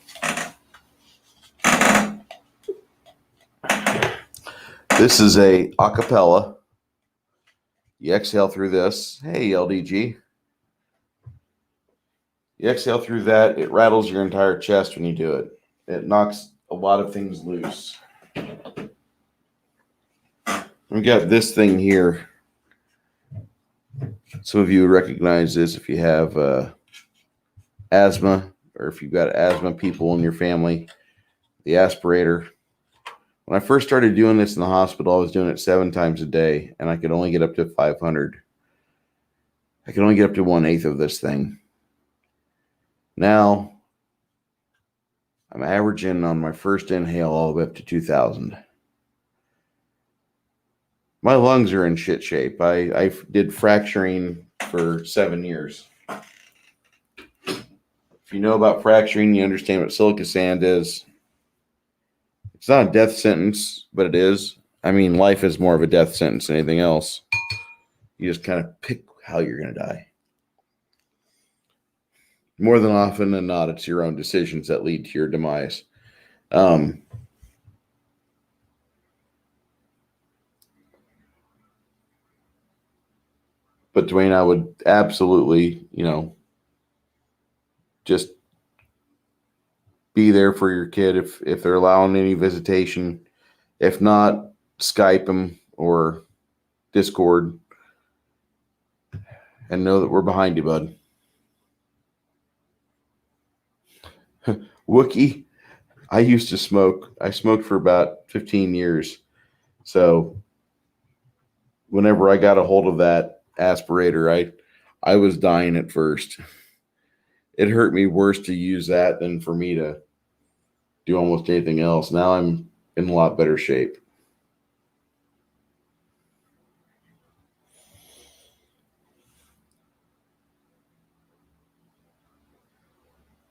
This is a acapella. You exhale through this. Hey, LDG. You exhale through that. It rattles your entire chest when you do it. It knocks a lot of things loose. We got this thing here. Some of you would recognize this if you have asthma, or if you've got asthma people in your family. The aspirator. When I first started doing this in the hospital, I was doing it 7 times a day, and I could only get up to 500. I could only get up to 1/8 of this thing. Now, I'm averaging on my first inhale all the way up to 2,000. My lungs are in shit shape. I did fracturing for 7 years. If you know about fracturing, you understand what silica sand is. It's not a death sentence, but it is. I mean, life is more of a death sentence than anything else. You just kind of pick how you're going to die. More than often than not, it's your own decisions that lead to your demise. But Dwayne, I would absolutely, just be there for your kid if they're allowing any visitation. If not, Skype them or Discord, and know that we're behind you, bud. Wookie, I used to smoke. I smoked for about 15 years. So whenever I got a hold of that aspirator, I was dying at first. It hurt me worse to use that than for me to do almost anything else. Now I'm in a lot better shape.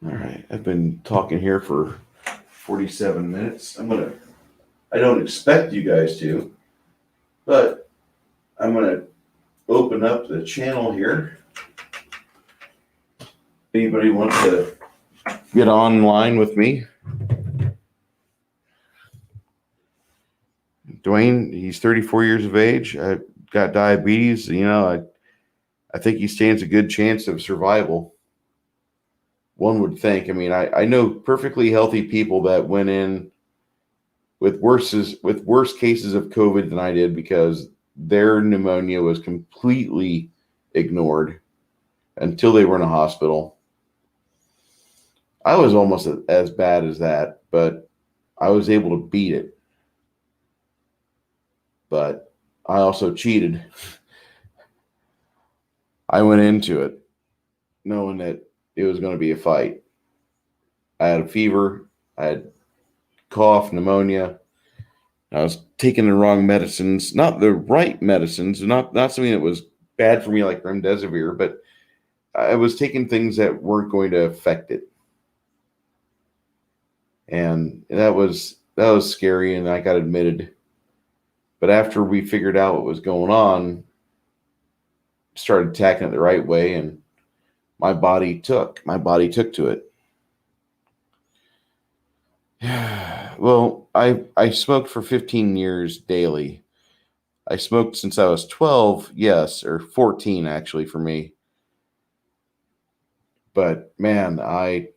All right, I've been talking here for 47 minutes. I don't expect you guys to, but I'm gonna open up the channel here. Anybody wants to get online with me? Dwayne, he's 34 years of age. I got diabetes. I think he stands a good chance of survival. One would think. I mean, I know perfectly healthy people that went in with worse cases of COVID than I did because their pneumonia was completely ignored until they were in a hospital. I was almost as bad as that, but I was able to beat it. But I also cheated. I went into it knowing that it was going to be a fight. I had a fever. I had cough, pneumonia. I was taking the wrong medicines, not the right medicines, not something that was bad for me like remdesivir, but I was taking things that weren't going to affect it. And that was scary, and I got admitted. But after we figured out what was going on, started attacking it the right way, and my body took to it. Well, I smoked for 15 years daily. I smoked since I was 12, yes, or 14 actually for me. But man, I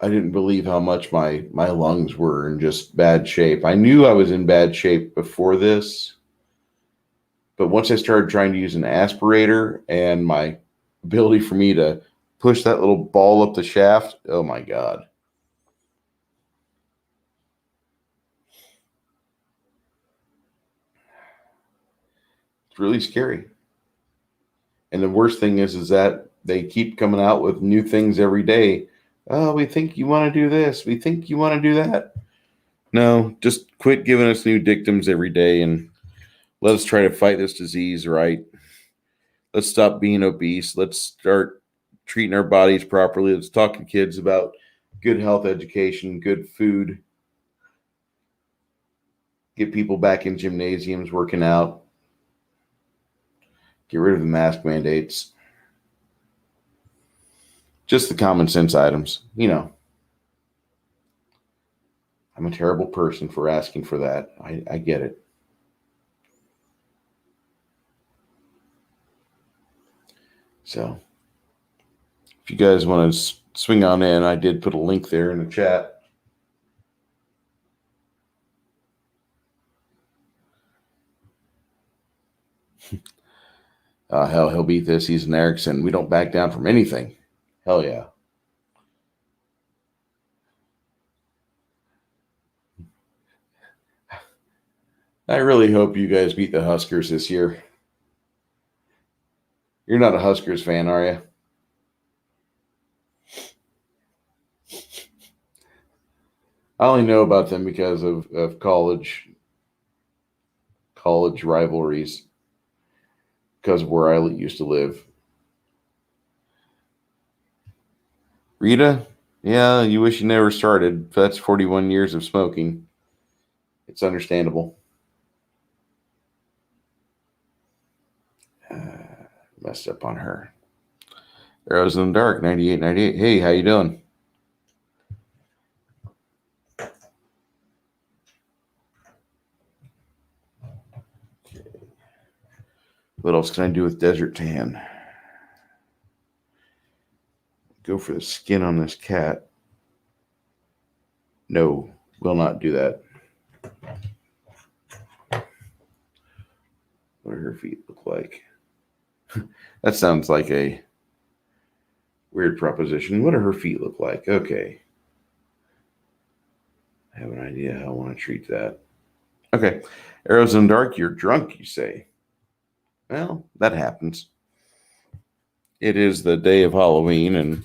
didn't believe how much my lungs were in just bad shape. I knew I was in bad shape before this, but once I started trying to use an aspirator and my ability for me to push that little ball up the shaft, oh my God. It's really scary. And the worst thing is that they keep coming out with new things every day. Oh, we think you want to do this. We think you want to do that. No, just quit giving us new dictums every day and let us try to fight this disease, right? Let's stop being obese. Let's start treating our bodies properly. Let's talk to kids about good health education, good food. Get people back in gymnasiums working out. Get rid of the mask mandates. Just the common sense items. You know, I'm a terrible person for asking for that. I get it. So if you guys want to swing on in, I did put a link there in the chat. Hell, he'll beat this. He's an Erickson. We don't back down from anything. Hell yeah. I really hope you guys beat the Huskers this year. You're not a Huskers fan, are you? I only know about them because of college rivalries, because of where I used to live. Rita, yeah, you wish you never started. That's 41 years of smoking. It's understandable. Messed up on her. Arrows in the Dark, 98. Hey, how you doing? What else can I do with Desert Tan? Go for the skin on this cat. No, will not do that. What do her feet look like? That sounds like a weird proposition. What do her feet look like? Okay. I have an idea how I want to treat that. Okay. Arrows in the Dark, you're drunk, you say. Well, that happens. It is the day of Halloween, and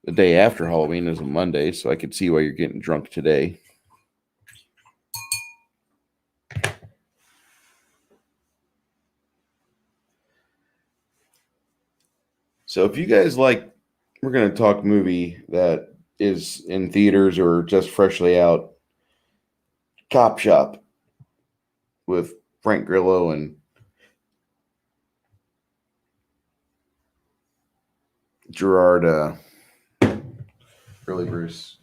the day after Halloween is a Monday, so I could see why you're getting drunk today. So if you guys like, we're going to talk movie that is in theaters or just freshly out. Cop Shop with Frank Grillo and Gerard, really Bruce.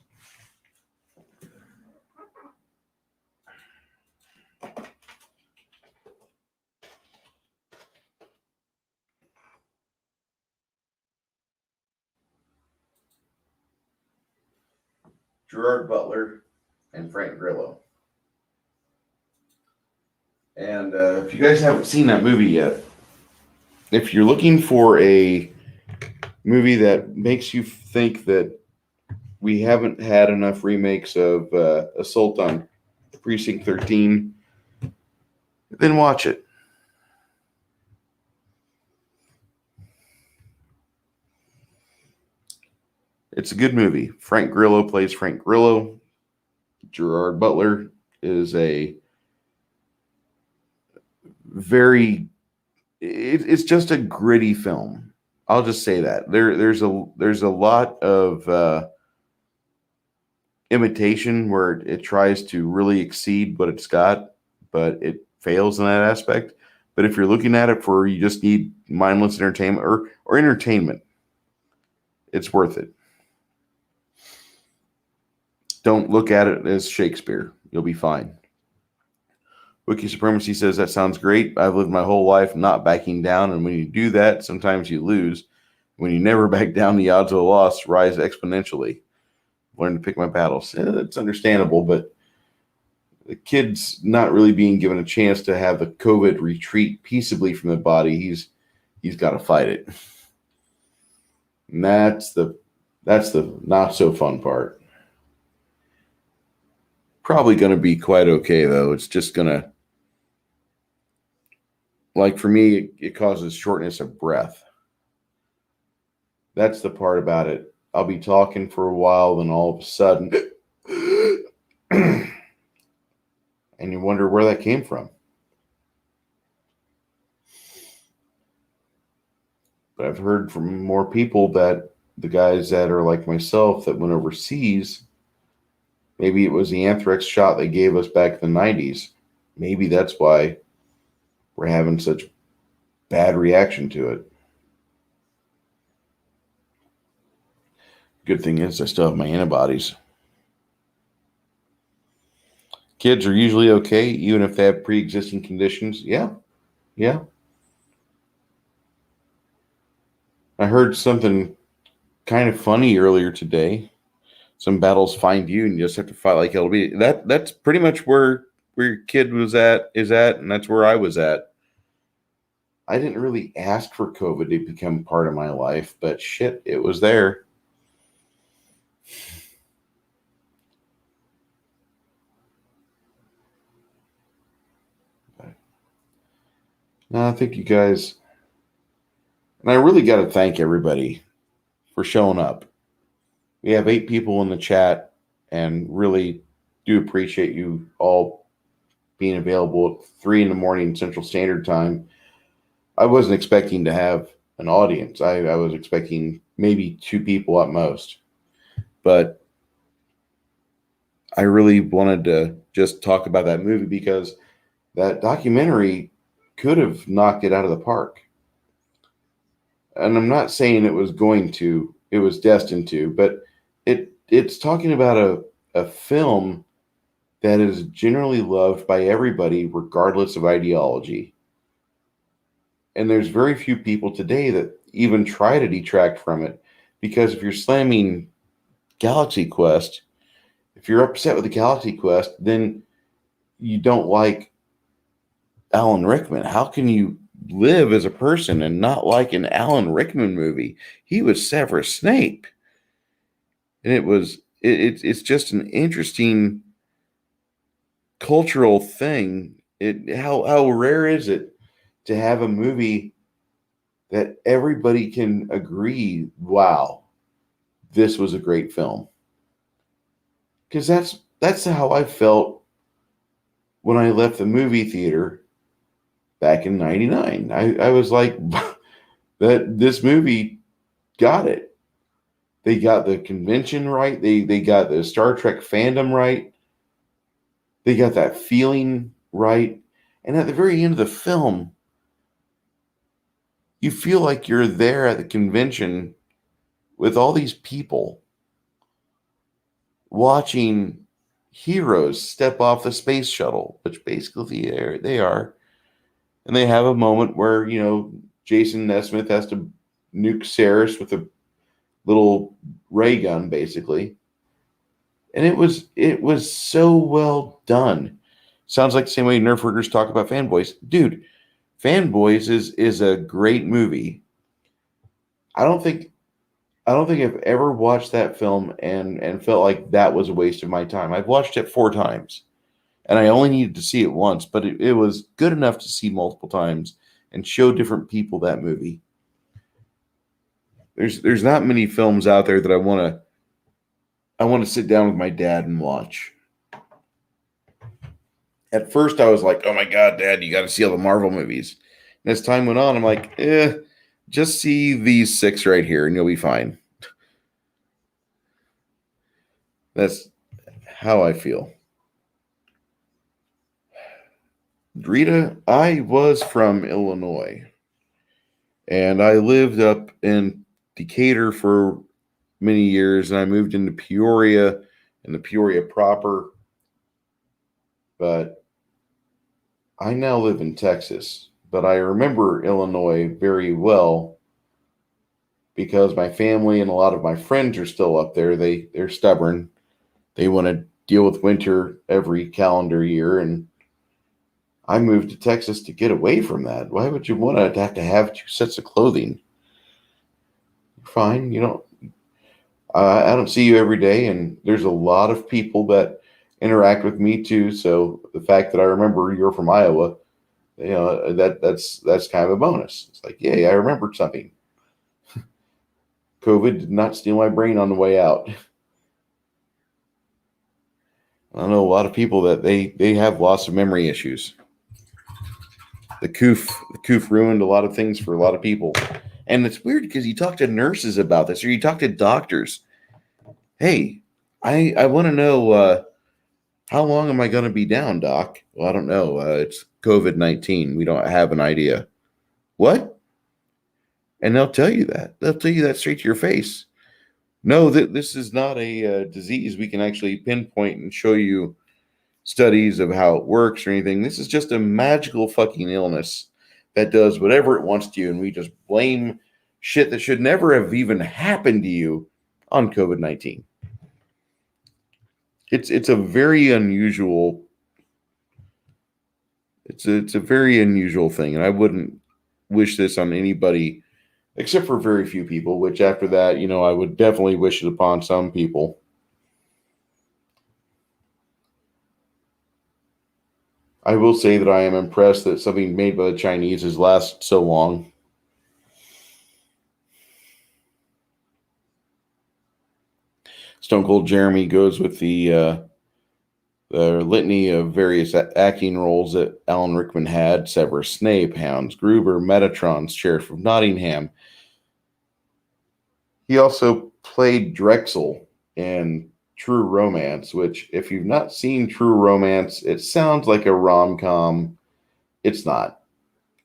Gerard Butler and Frank Grillo. And if you guys haven't seen that movie yet, if you're looking for a movie that makes you think that we haven't had enough remakes of Assault on Precinct 13, then watch it. It's a good movie. Frank Grillo plays Frank Grillo. Gerard Butler is a it's just a gritty film. I'll just say that. There's a lot of imitation where it tries to really exceed what it's got, but it fails in that aspect. But if you're looking at it for you just need mindless entertainment or entertainment, it's worth it. Don't look at it as Shakespeare. You'll be fine. Wiki Supremacy says, that sounds great. I've lived my whole life not backing down, and when you do that, sometimes you lose. When you never back down, the odds of a loss rise exponentially. Learn to pick my battles. That's understandable, but the kid's not really being given a chance to have the COVID retreat peaceably from the body. He's got to fight it. And that's the not so fun part. Probably going to be quite okay, though. It's just going to like for me, it causes shortness of breath. That's the part about it. I'll be talking for a while, then all of a sudden, and you wonder where that came from. But I've heard from more people that the guys that are like myself that went overseas, maybe it was the anthrax shot they gave us back in the 90s. Maybe that's why we're having such bad reaction to it. Good thing is I still have my antibodies. Kids are usually okay, even if they have pre-existing conditions. Yeah. I heard something kind of funny earlier today. Some battles find you, and you just have to fight like LB. That's pretty much where your kid is at, and that's where I was at. I didn't really ask for COVID to become part of my life, but shit, it was there. No, I think you guys, and I really got to thank everybody for showing up. We have 8 people in the chat, and really do appreciate you all being available at 3 in the morning Central Standard Time. I wasn't expecting to have an audience. I was expecting maybe 2 people at most. But I really wanted to just talk about that movie because that documentary could have knocked it out of the park. And I'm not saying it was going to, it was destined to, but it's talking about a film that is generally loved by everybody, regardless of ideology. And there's very few people today that even try to detract from it, because if you're slamming Galaxy Quest, if you're upset with the Galaxy Quest, then you don't like Alan Rickman. How can you live as a person and not like an Alan Rickman movie? He was Severus Snape. And it's just an interesting cultural thing. How rare is it to have a movie that everybody can agree, wow, this was a great film? Because that's how I felt when I left the movie theater back in '99. I was like, that this movie got it. They got the convention right. They got the Star Trek fandom right. They got that feeling right. And at the very end of the film, you feel like you're there at the convention with all these people watching heroes step off the space shuttle, which basically they are. And they have a moment where, Jason Nesmith has to nuke Ceres with a little ray gun, basically. And it was so well done. Sounds like the same way Nerf workers talk about Fanboys. Dude, Fanboys is a great movie. I don't think I've ever watched that film and felt like that was a waste of my time. I've watched it 4 times, and I only needed to see it once, but it was good enough to see multiple times and show different people that movie. There's not many films out there that I want to sit down with my dad and watch. At first, I was like, "Oh my God, Dad, you got to see all the Marvel movies." And as time went on, I'm like, just see these 6 right here, and you'll be fine. That's how I feel. Rita, I was from Illinois, and I lived up in Decatur for many years, and I moved into Peoria, and the Peoria proper. But I now live in Texas, but I remember Illinois very well because my family and a lot of my friends are still up there. They're stubborn. They want to deal with winter every calendar year, and I moved to Texas to get away from that. Why would you want to have 2 sets of clothing? Fine, I don't see you every day, and there's a lot of people that interact with me too. So the fact that I remember you're from Iowa, That's kind of a bonus. It's like, yay, I remembered something. COVID did not steal my brain on the way out. I know a lot of people that they have loss of memory issues. The coof ruined a lot of things for a lot of people. And it's weird because you talk to nurses about this, or you talk to doctors. Hey, I want to know how long am I going to be down, doc? Well, I don't know. It's COVID-19. We don't have an idea. What? And they'll tell you that. They'll tell you that straight to your face. No, this is not a disease we can actually pinpoint and show you studies of how it works or anything. This is just a magical fucking illness that does whatever it wants to you, and we just blame shit that should never have even happened to you on COVID-19. It's a very unusual. It's a very unusual thing, and I wouldn't wish this on anybody except for very few people. Which after that, I would definitely wish it upon some people. I will say that I am impressed that something made by the Chinese has lasted so long. Stone Cold Jeremy goes with the litany of various acting roles that Alan Rickman had: Severus Snape, Hans Gruber, Metatron, Sheriff of Nottingham. He also played Drexel in True Romance, which, if you've not seen True Romance, it sounds like a rom-com. It's not.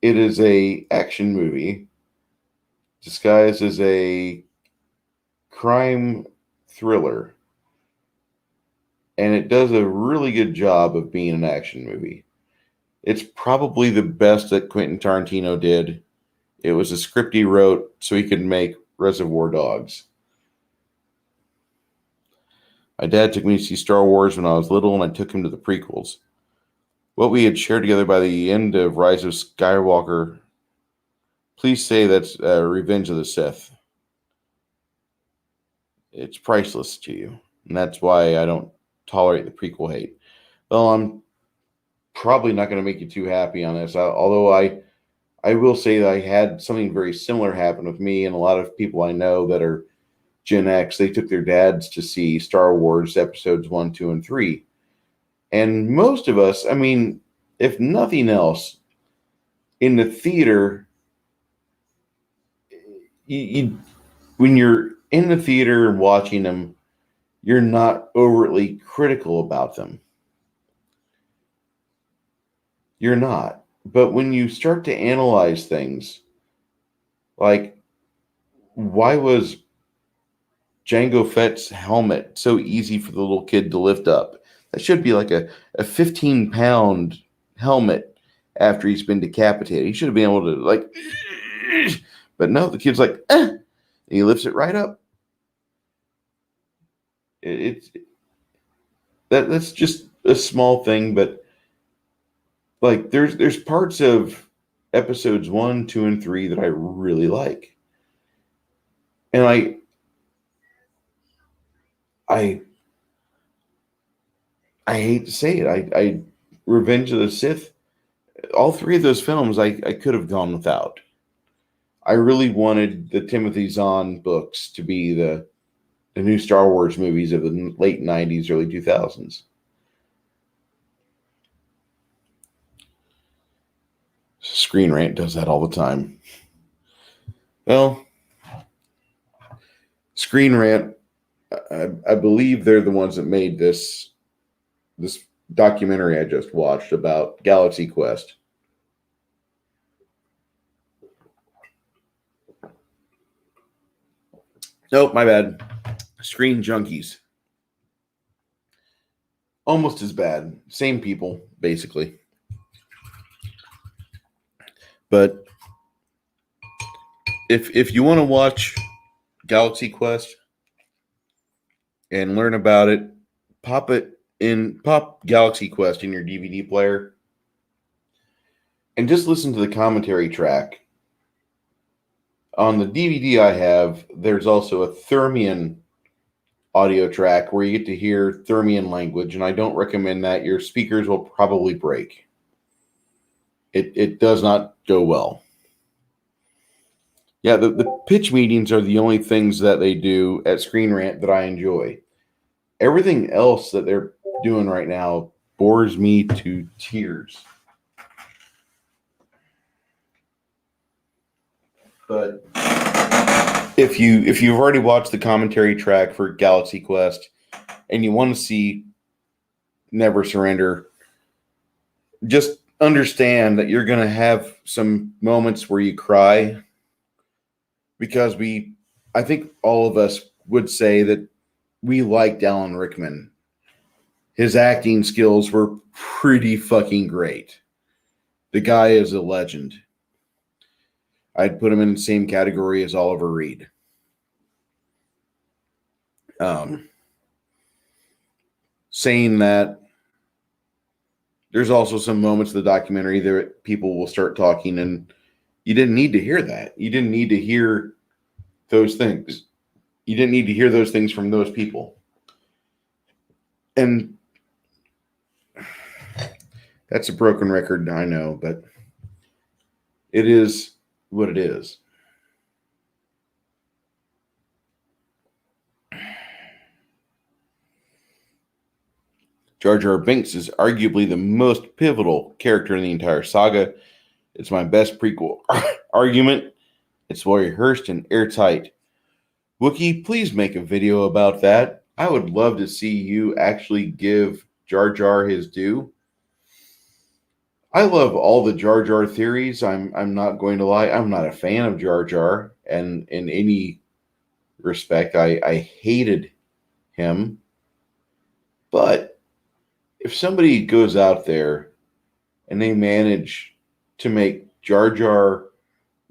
It is a action movie disguised as a crime thriller. And it does a really good job of being an action movie. It's probably the best that Quentin Tarantino did. It was a script he wrote so he could make Reservoir Dogs. My dad took me to see Star Wars when I was little, and I took him to the prequels. What we had shared together by the end of Rise of Skywalker, please say that's Revenge of the Sith. It's priceless to you, and that's why I don't tolerate the prequel hate. Well, I'm probably not going to make you too happy on this, although I will say that I had something very similar happen with me and a lot of people I know that are Gen X. They took their dads to see Star Wars episodes 1, 2, and 3. And most of us, I mean, if nothing else, in the theater, when you're in the theater watching them, you're not overtly critical about them. You're not. But when you start to analyze things, like, why was Jango Fett's helmet so easy for the little kid to lift up? That should be like a 15-pound helmet after he's been decapitated. He should have been able to, like, but no, the kid's like, and he lifts it right up. That's just a small thing, but like there's parts of episodes 1, 2, and 3 that I really like. And I hate to say it. I Revenge of the Sith, all 3 of those films I could have gone without. I really wanted the Timothy Zahn books to be the new Star Wars movies of the late 90s, early 2000s. Screen Rant does that all the time. Well, Screen Rant, I believe they're the ones that made this documentary I just watched about Galaxy Quest. Nope, my bad. Screen Junkies. Almost as bad. Same people, basically. But if you want to watch Galaxy Quest and learn about it, pop Galaxy Quest in your DVD player and just listen to the commentary track. On the DVD I have, there's also a Thermian audio track where you get to hear Thermian language, and I don't recommend that. Your speakers will probably break. It does not go well. Yeah, the pitch meetings are the only things that they do at Screen Rant that I enjoy. Everything else that they're doing right now bores me to tears. But if you've already watched the commentary track for Galaxy Quest and you want to see Never Surrender, just understand that you're going to have some moments where you cry, because I think all of us would say that we liked Alan Rickman. His acting skills were pretty fucking great. The guy is a legend. I'd put him in the same category as Oliver Reed. Saying that, there's also some moments of the documentary that people will start talking, and you didn't need to hear that. You didn't need to hear those things. You didn't need to hear those things from those people. And that's a broken record, I know, but it is what it is. Jar Jar Binks is arguably the most pivotal character in the entire saga. It's my best prequel argument. It's well rehearsed and airtight. Wookie, please make a video about that. I would love to see you actually give Jar Jar his due. I love all the Jar Jar theories. I'm not going to lie. I'm not a fan of Jar Jar, and in any respect, I hated him. But if somebody goes out there and they manage to make Jar Jar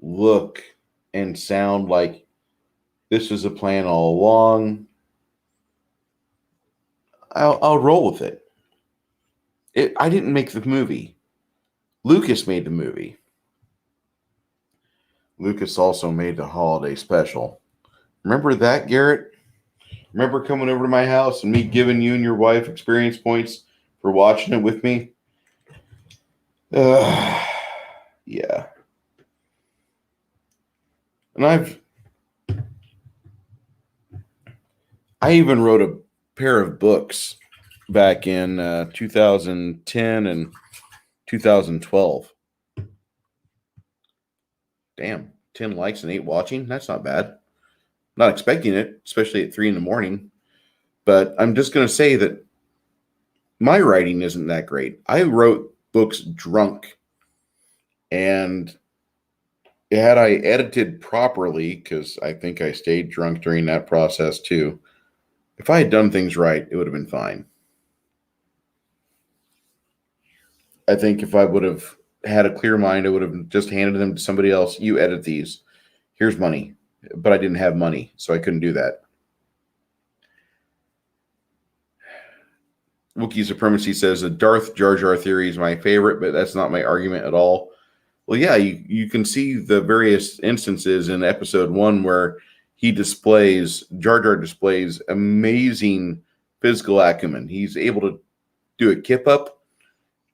look and sound like this was a plan all along, I'll roll with it. I didn't make the movie. Lucas made the movie. Lucas also made the holiday special. Remember that, Garrett? Remember coming over to my house and me giving you and your wife experience points for watching it with me? Yeah. And I even wrote a pair of books back in 2010 and 2012. Damn, 10 likes and 8 watching. That's not bad. Not expecting it, especially at 3 a.m. But I'm just going to say that my writing isn't that great. I wrote books drunk. And had I edited properly, because I think I stayed drunk during that process too, if I had done things right, it would have been fine. I think if I would have had a clear mind, I would have just handed them to somebody else. You edit these. Here's money. But I didn't have money, so I couldn't do that. Wookiee Supremacy says the Darth Jar Jar theory is my favorite, but that's not my argument at all. Well, yeah, you can see the various instances in episode 1 where Jar Jar displays amazing physical acumen. He's able to do a kip up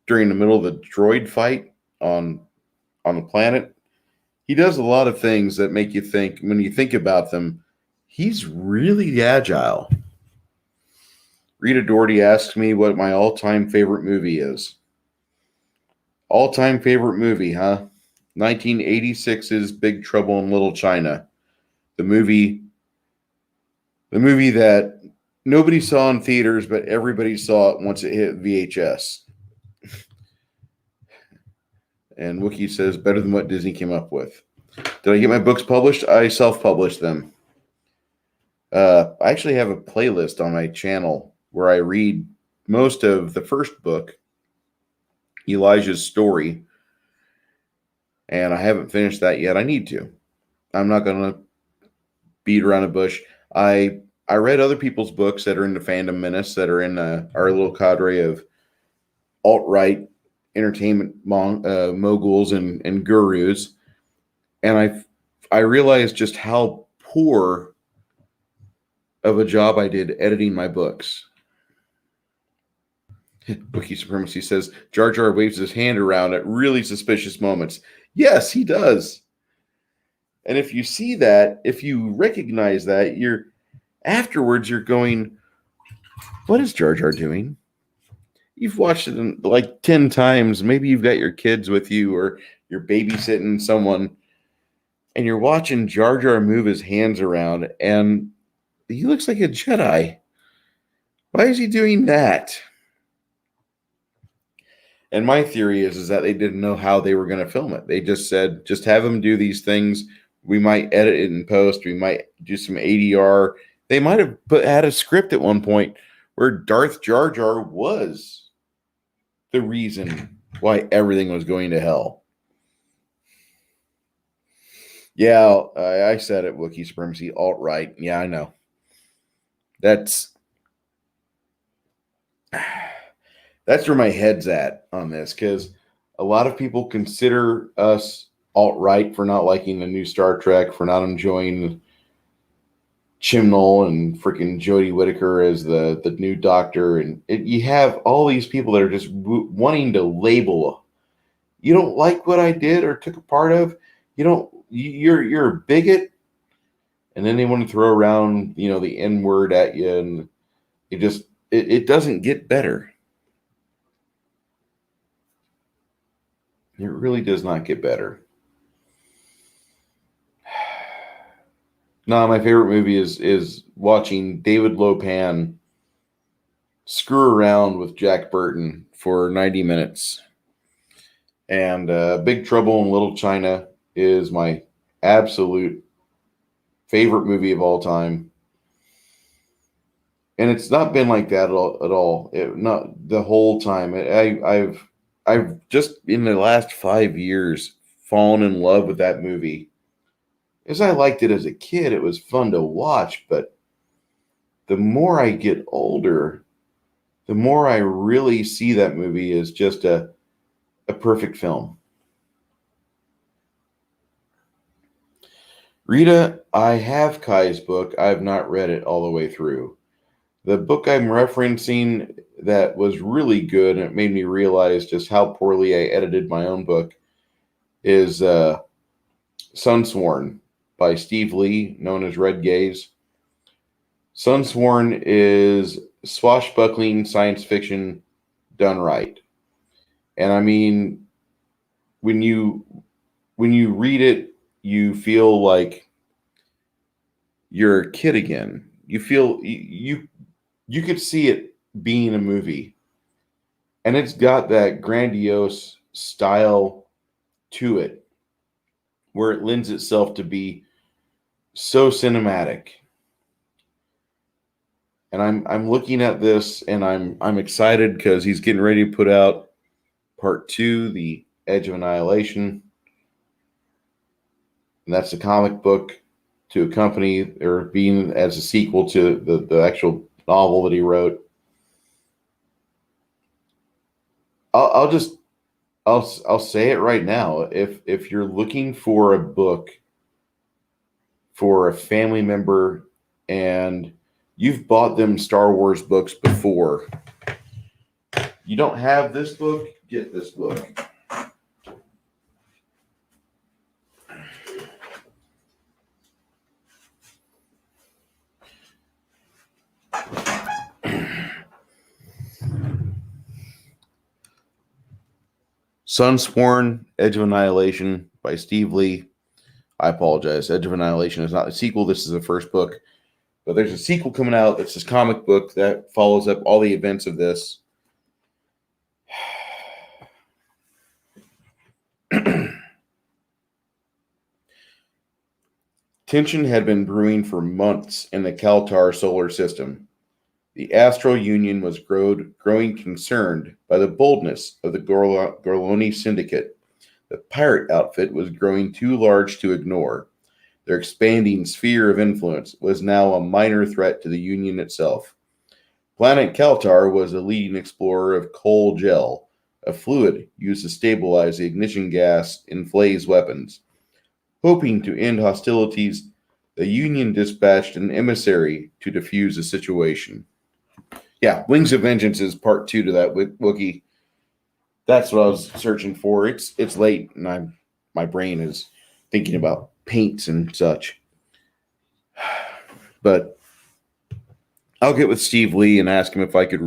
during the middle of the droid fight on the planet. He does a lot of things that make you think, when you think about them, he's really agile. Rita Doherty asks me what my all-time favorite movie is. All-time favorite movie, huh? 1986's Big Trouble in Little China. The movie that nobody saw in theaters, but everybody saw it once it hit VHS. And Wookiee says, better than what Disney came up with. Did I get my books published? I self-published them. I actually have a playlist on my channel where I read most of the first book, Elijah's Story, and I haven't finished that yet. I need to. I'm not going to beat around the bush. I read other people's books that are in the Fandom Menace, that are in our little cadre of alt-right entertainment moguls and gurus, and I realized just how poor of a job I did editing my books. Wookiee Supremacy says Jar Jar waves his hand around at really suspicious moments. Yes, he does. And if you see that, if you recognize that, afterwards you're going, what is Jar Jar doing? You've watched it like 10 times. Maybe you've got your kids with you or you're babysitting someone and you're watching Jar Jar move his hands around and he looks like a Jedi. Why is he doing that? And my theory is that they didn't know how they were going to film it. They just said, just have him do these things. We might edit it in post. We might do some ADR. They might have had a script at one point where Darth Jar Jar was the reason why everything was going to hell. Yeah, I said it, Wookiee Supremacy, alt-right. Yeah, I know. That's where my head's at on this, because a lot of people consider us alt-right for not liking the new Star Trek, for not enjoying Chibnall and freaking Jodie Whittaker as the new Doctor, and you have all these people that are just wanting to label. You don't like what I did or took a part of. You're a bigot, and then they want to throw around the N word at you, and it doesn't get better. It really does not get better. No, my favorite movie is watching David Lopan screw around with Jack Burton for 90 minutes. And Big Trouble in Little China is my absolute favorite movie of all time. And it's not been like that at all. Not the whole time. I've just in the last 5 years fallen in love with that movie. As I liked it as a kid, it was fun to watch, but the more I get older, the more I really see that movie as just a perfect film. Rita, I have Kai's book. I have not read it all the way through. The book I'm referencing that was really good, and it made me realize just how poorly I edited my own book, is Sunsworn by Steve Lee, known as Red Gaze. Sunsworn is swashbuckling science fiction done right. And I mean, when you read it, you feel like you're a kid again. You feel you could see it being a movie. And it's got that grandiose style to it where it lends itself to be so cinematic. And I'm looking at this and I'm excited because he's getting ready to put out part 2, The Edge of Annihilation. And that's the comic book to accompany or being as a sequel to the actual novel that he wrote. I'll say it right now. If you're looking for a book for a family member and you've bought them Star Wars books before, you don't have this book, get this book. Sunsworn, Edge of Annihilation by Steve Lee. I apologize. Edge of Annihilation is not the sequel. This is the first book. But there's a sequel coming out that's this comic book that follows up all the events of this. Tension had been brewing for months in the Kaltar solar system. The Astral Union was growing concerned by the boldness of the Gorloni Syndicate. The pirate outfit was growing too large to ignore. Their expanding sphere of influence was now a minor threat to the Union itself. Planet Kaltar was a leading explorer of coal gel, a fluid used to stabilize the ignition gas in Flay's weapons. Hoping to end hostilities, the Union dispatched an emissary to defuse the situation. Yeah, Wings of Vengeance is part 2 to that Wookiee. That's what I was searching for. It's late, and my brain is thinking about paints and such. But I'll get with Steve Lee and ask him if I could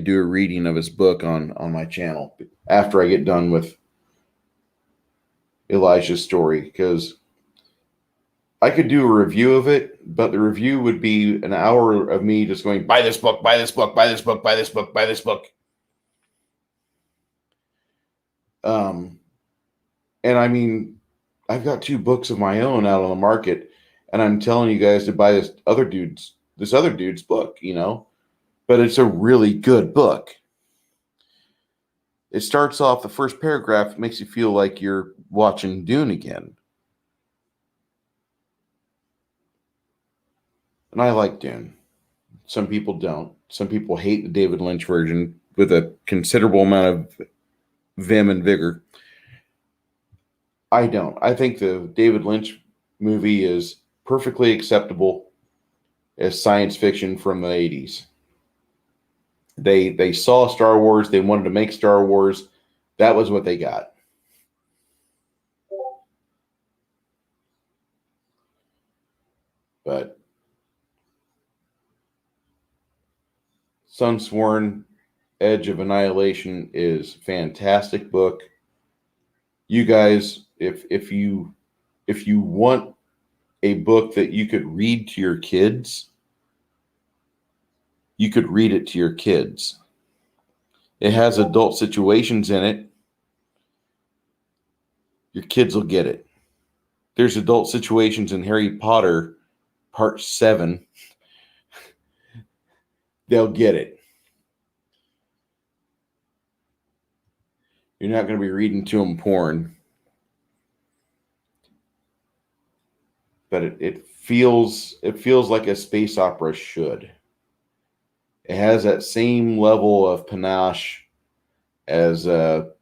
do a reading of his book on my channel after I get done with Elijah's story, because I could do a review of it, but the review would be an hour of me just going, buy this book, buy this book, buy this book, buy this book, buy this book. And I mean, I've got 2 books of my own out on the market, and I'm telling you guys to buy this other dude's book, but it's a really good book. It starts off, the first paragraph makes you feel like you're watching Dune again. And I like Dune. Some people don't. Some people hate the David Lynch version with a considerable amount of vim and vigor. I don't. I think the David Lynch movie is perfectly acceptable as science fiction from the 80s. They saw Star Wars. They wanted to make Star Wars. That was what they got. But Sunsworn Edge of Annihilation is a fantastic book. You guys, if you want a book that you could read to your kids, you could read it to your kids. It has adult situations in it. Your kids will get it. There's adult situations in Harry Potter Part 7. They'll get it. You're not going to be reading to them porn. But it feels like a space opera should. It has that same level of panache as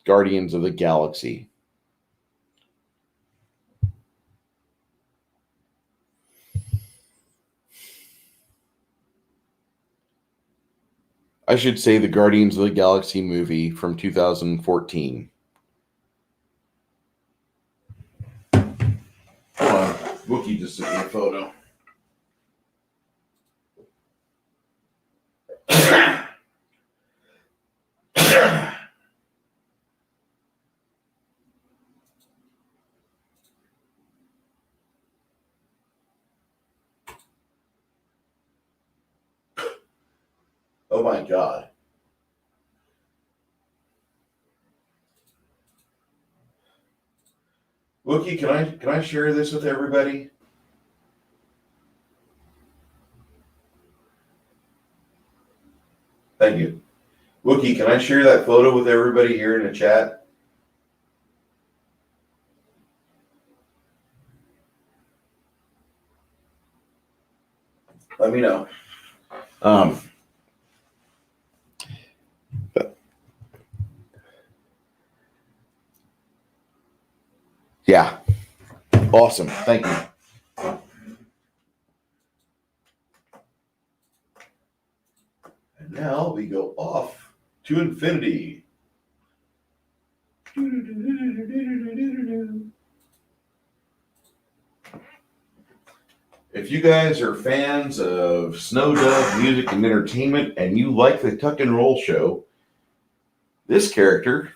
Guardians of the Galaxy. I should say the Guardians of the Galaxy movie from 2014. Hold on. Wookiee just sent me a photo. Oh my God. Wookiee, can I share this with everybody? Thank you. Wookiee, can I share that photo with everybody here in the chat? Let me know. Yeah. Awesome. Thank you. And now we go off to infinity. If you guys are fans of Snow Dove music and entertainment and you like the Tuck and Roll show, this character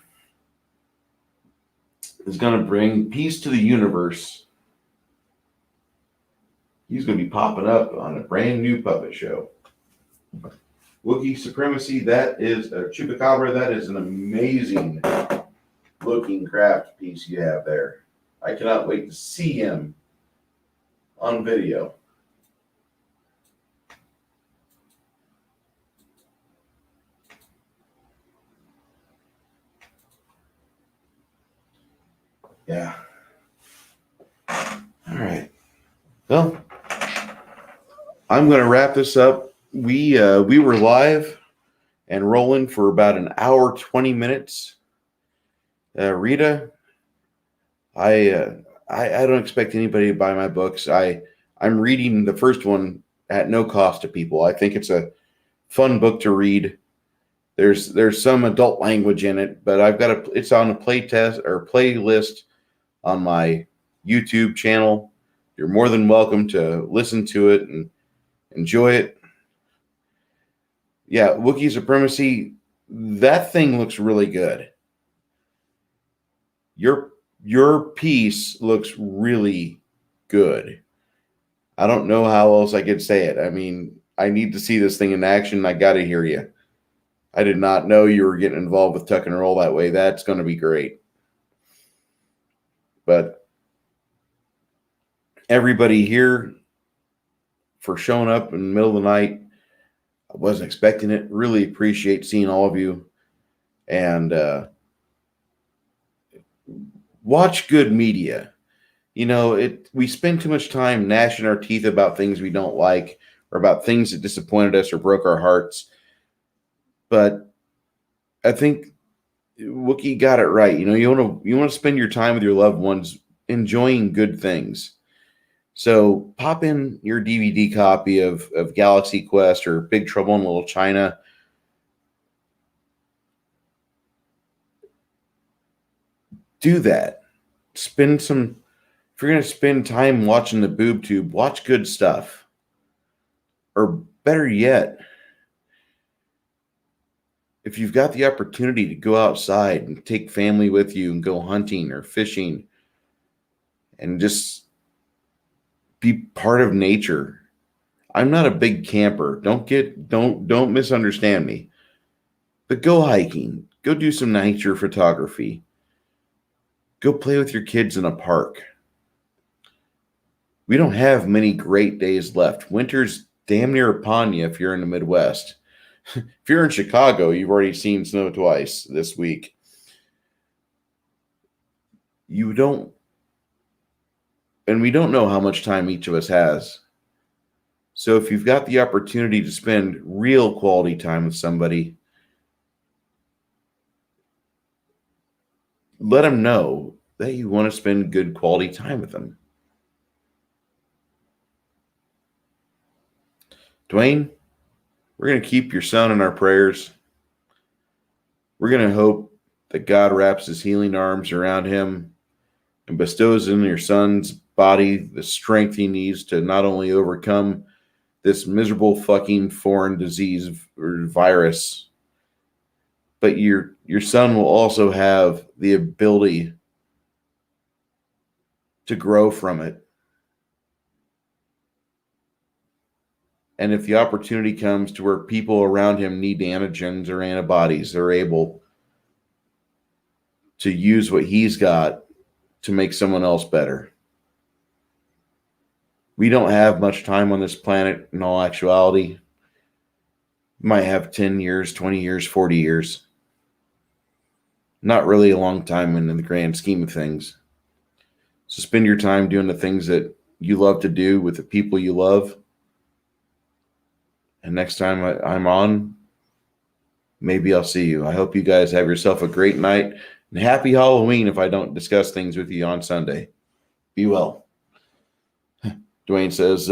is going to bring peace to the universe. He's going to be popping up on a brand new puppet show. Wookiee Supremacy, that is a Chupacabra. That is an amazing looking craft piece you have there. I cannot wait to see him on video. Yeah. All right. Well, I'm going to wrap this up. We were live and rolling for about an hour, 20 minutes. Rita, I don't expect anybody to buy my books. I'm reading the first one at no cost to people. I think it's a fun book to read. There's some adult language in it, but it's on a playlist on my YouTube channel. You're more than welcome to listen to it and enjoy it. Yeah, Wookiee Supremacy, that thing looks really good. Your piece looks really good. I don't know how else I could say it. I mean, I need to see this thing in action. I got to hear you. I did not know you were getting involved with Tuck and Roll that way. That's going to be great. But everybody here for showing up in the middle of the night, I wasn't expecting it. Really appreciate seeing all of you. And watch good media. You know, we spend too much time gnashing our teeth about things we don't like or about things that disappointed us or broke our hearts. But I think Wookiee got it right. You know, you want to spend your time with your loved ones enjoying good things. So pop in your DVD copy of Galaxy Quest or Big Trouble in Little China. Do that. If you're going to spend time watching the boob tube, watch good stuff. Or better yet, if you've got the opportunity to go outside and take family with you and go hunting or fishing and just be part of nature. I'm not a big camper. Don't misunderstand me. But go hiking. Go do some nature photography. Go play with your kids in a park. We don't have many great days left. Winter's damn near upon you if you're in the Midwest. If you're in Chicago, you've already seen snow twice this week. We don't know how much time each of us has. So if you've got the opportunity to spend real quality time with somebody, let them know that you want to spend good quality time with them. Dwayne, we're going to keep your son in our prayers. We're going to hope that God wraps his healing arms around him and bestows in your son's body the strength he needs to not only overcome this miserable fucking foreign disease or virus, but your son will also have the ability to grow from it. And if the opportunity comes to where people around him need antigens or antibodies, they're able to use what he's got to make someone else better. We don't have much time on this planet in all actuality. We might have 10 years, 20 years, 40 years. Not really a long time in the grand scheme of things. So spend your time doing the things that you love to do with the people you love. And next time I'm on, maybe I'll see you. I hope you guys have yourself a great night. And happy Halloween if I don't discuss things with you on Sunday. Be well. Dwayne says,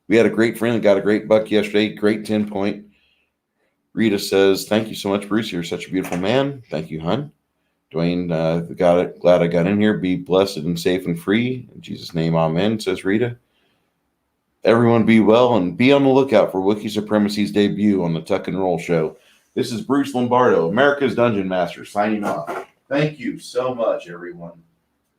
we had a great friend that got a great buck yesterday. Great 10-point. Rita says, thank you so much, Bruce. You're such a beautiful man. Thank you, hon. Dwayne, got it. Glad I got in here. Be blessed and safe and free. In Jesus' name, amen, says Rita. Everyone be well and be on the lookout for Wookiee Supremacy's debut on the Tuck and Roll Show. This is Bruce Lombardo, America's Dungeon Master, signing off. Thank you so much, everyone.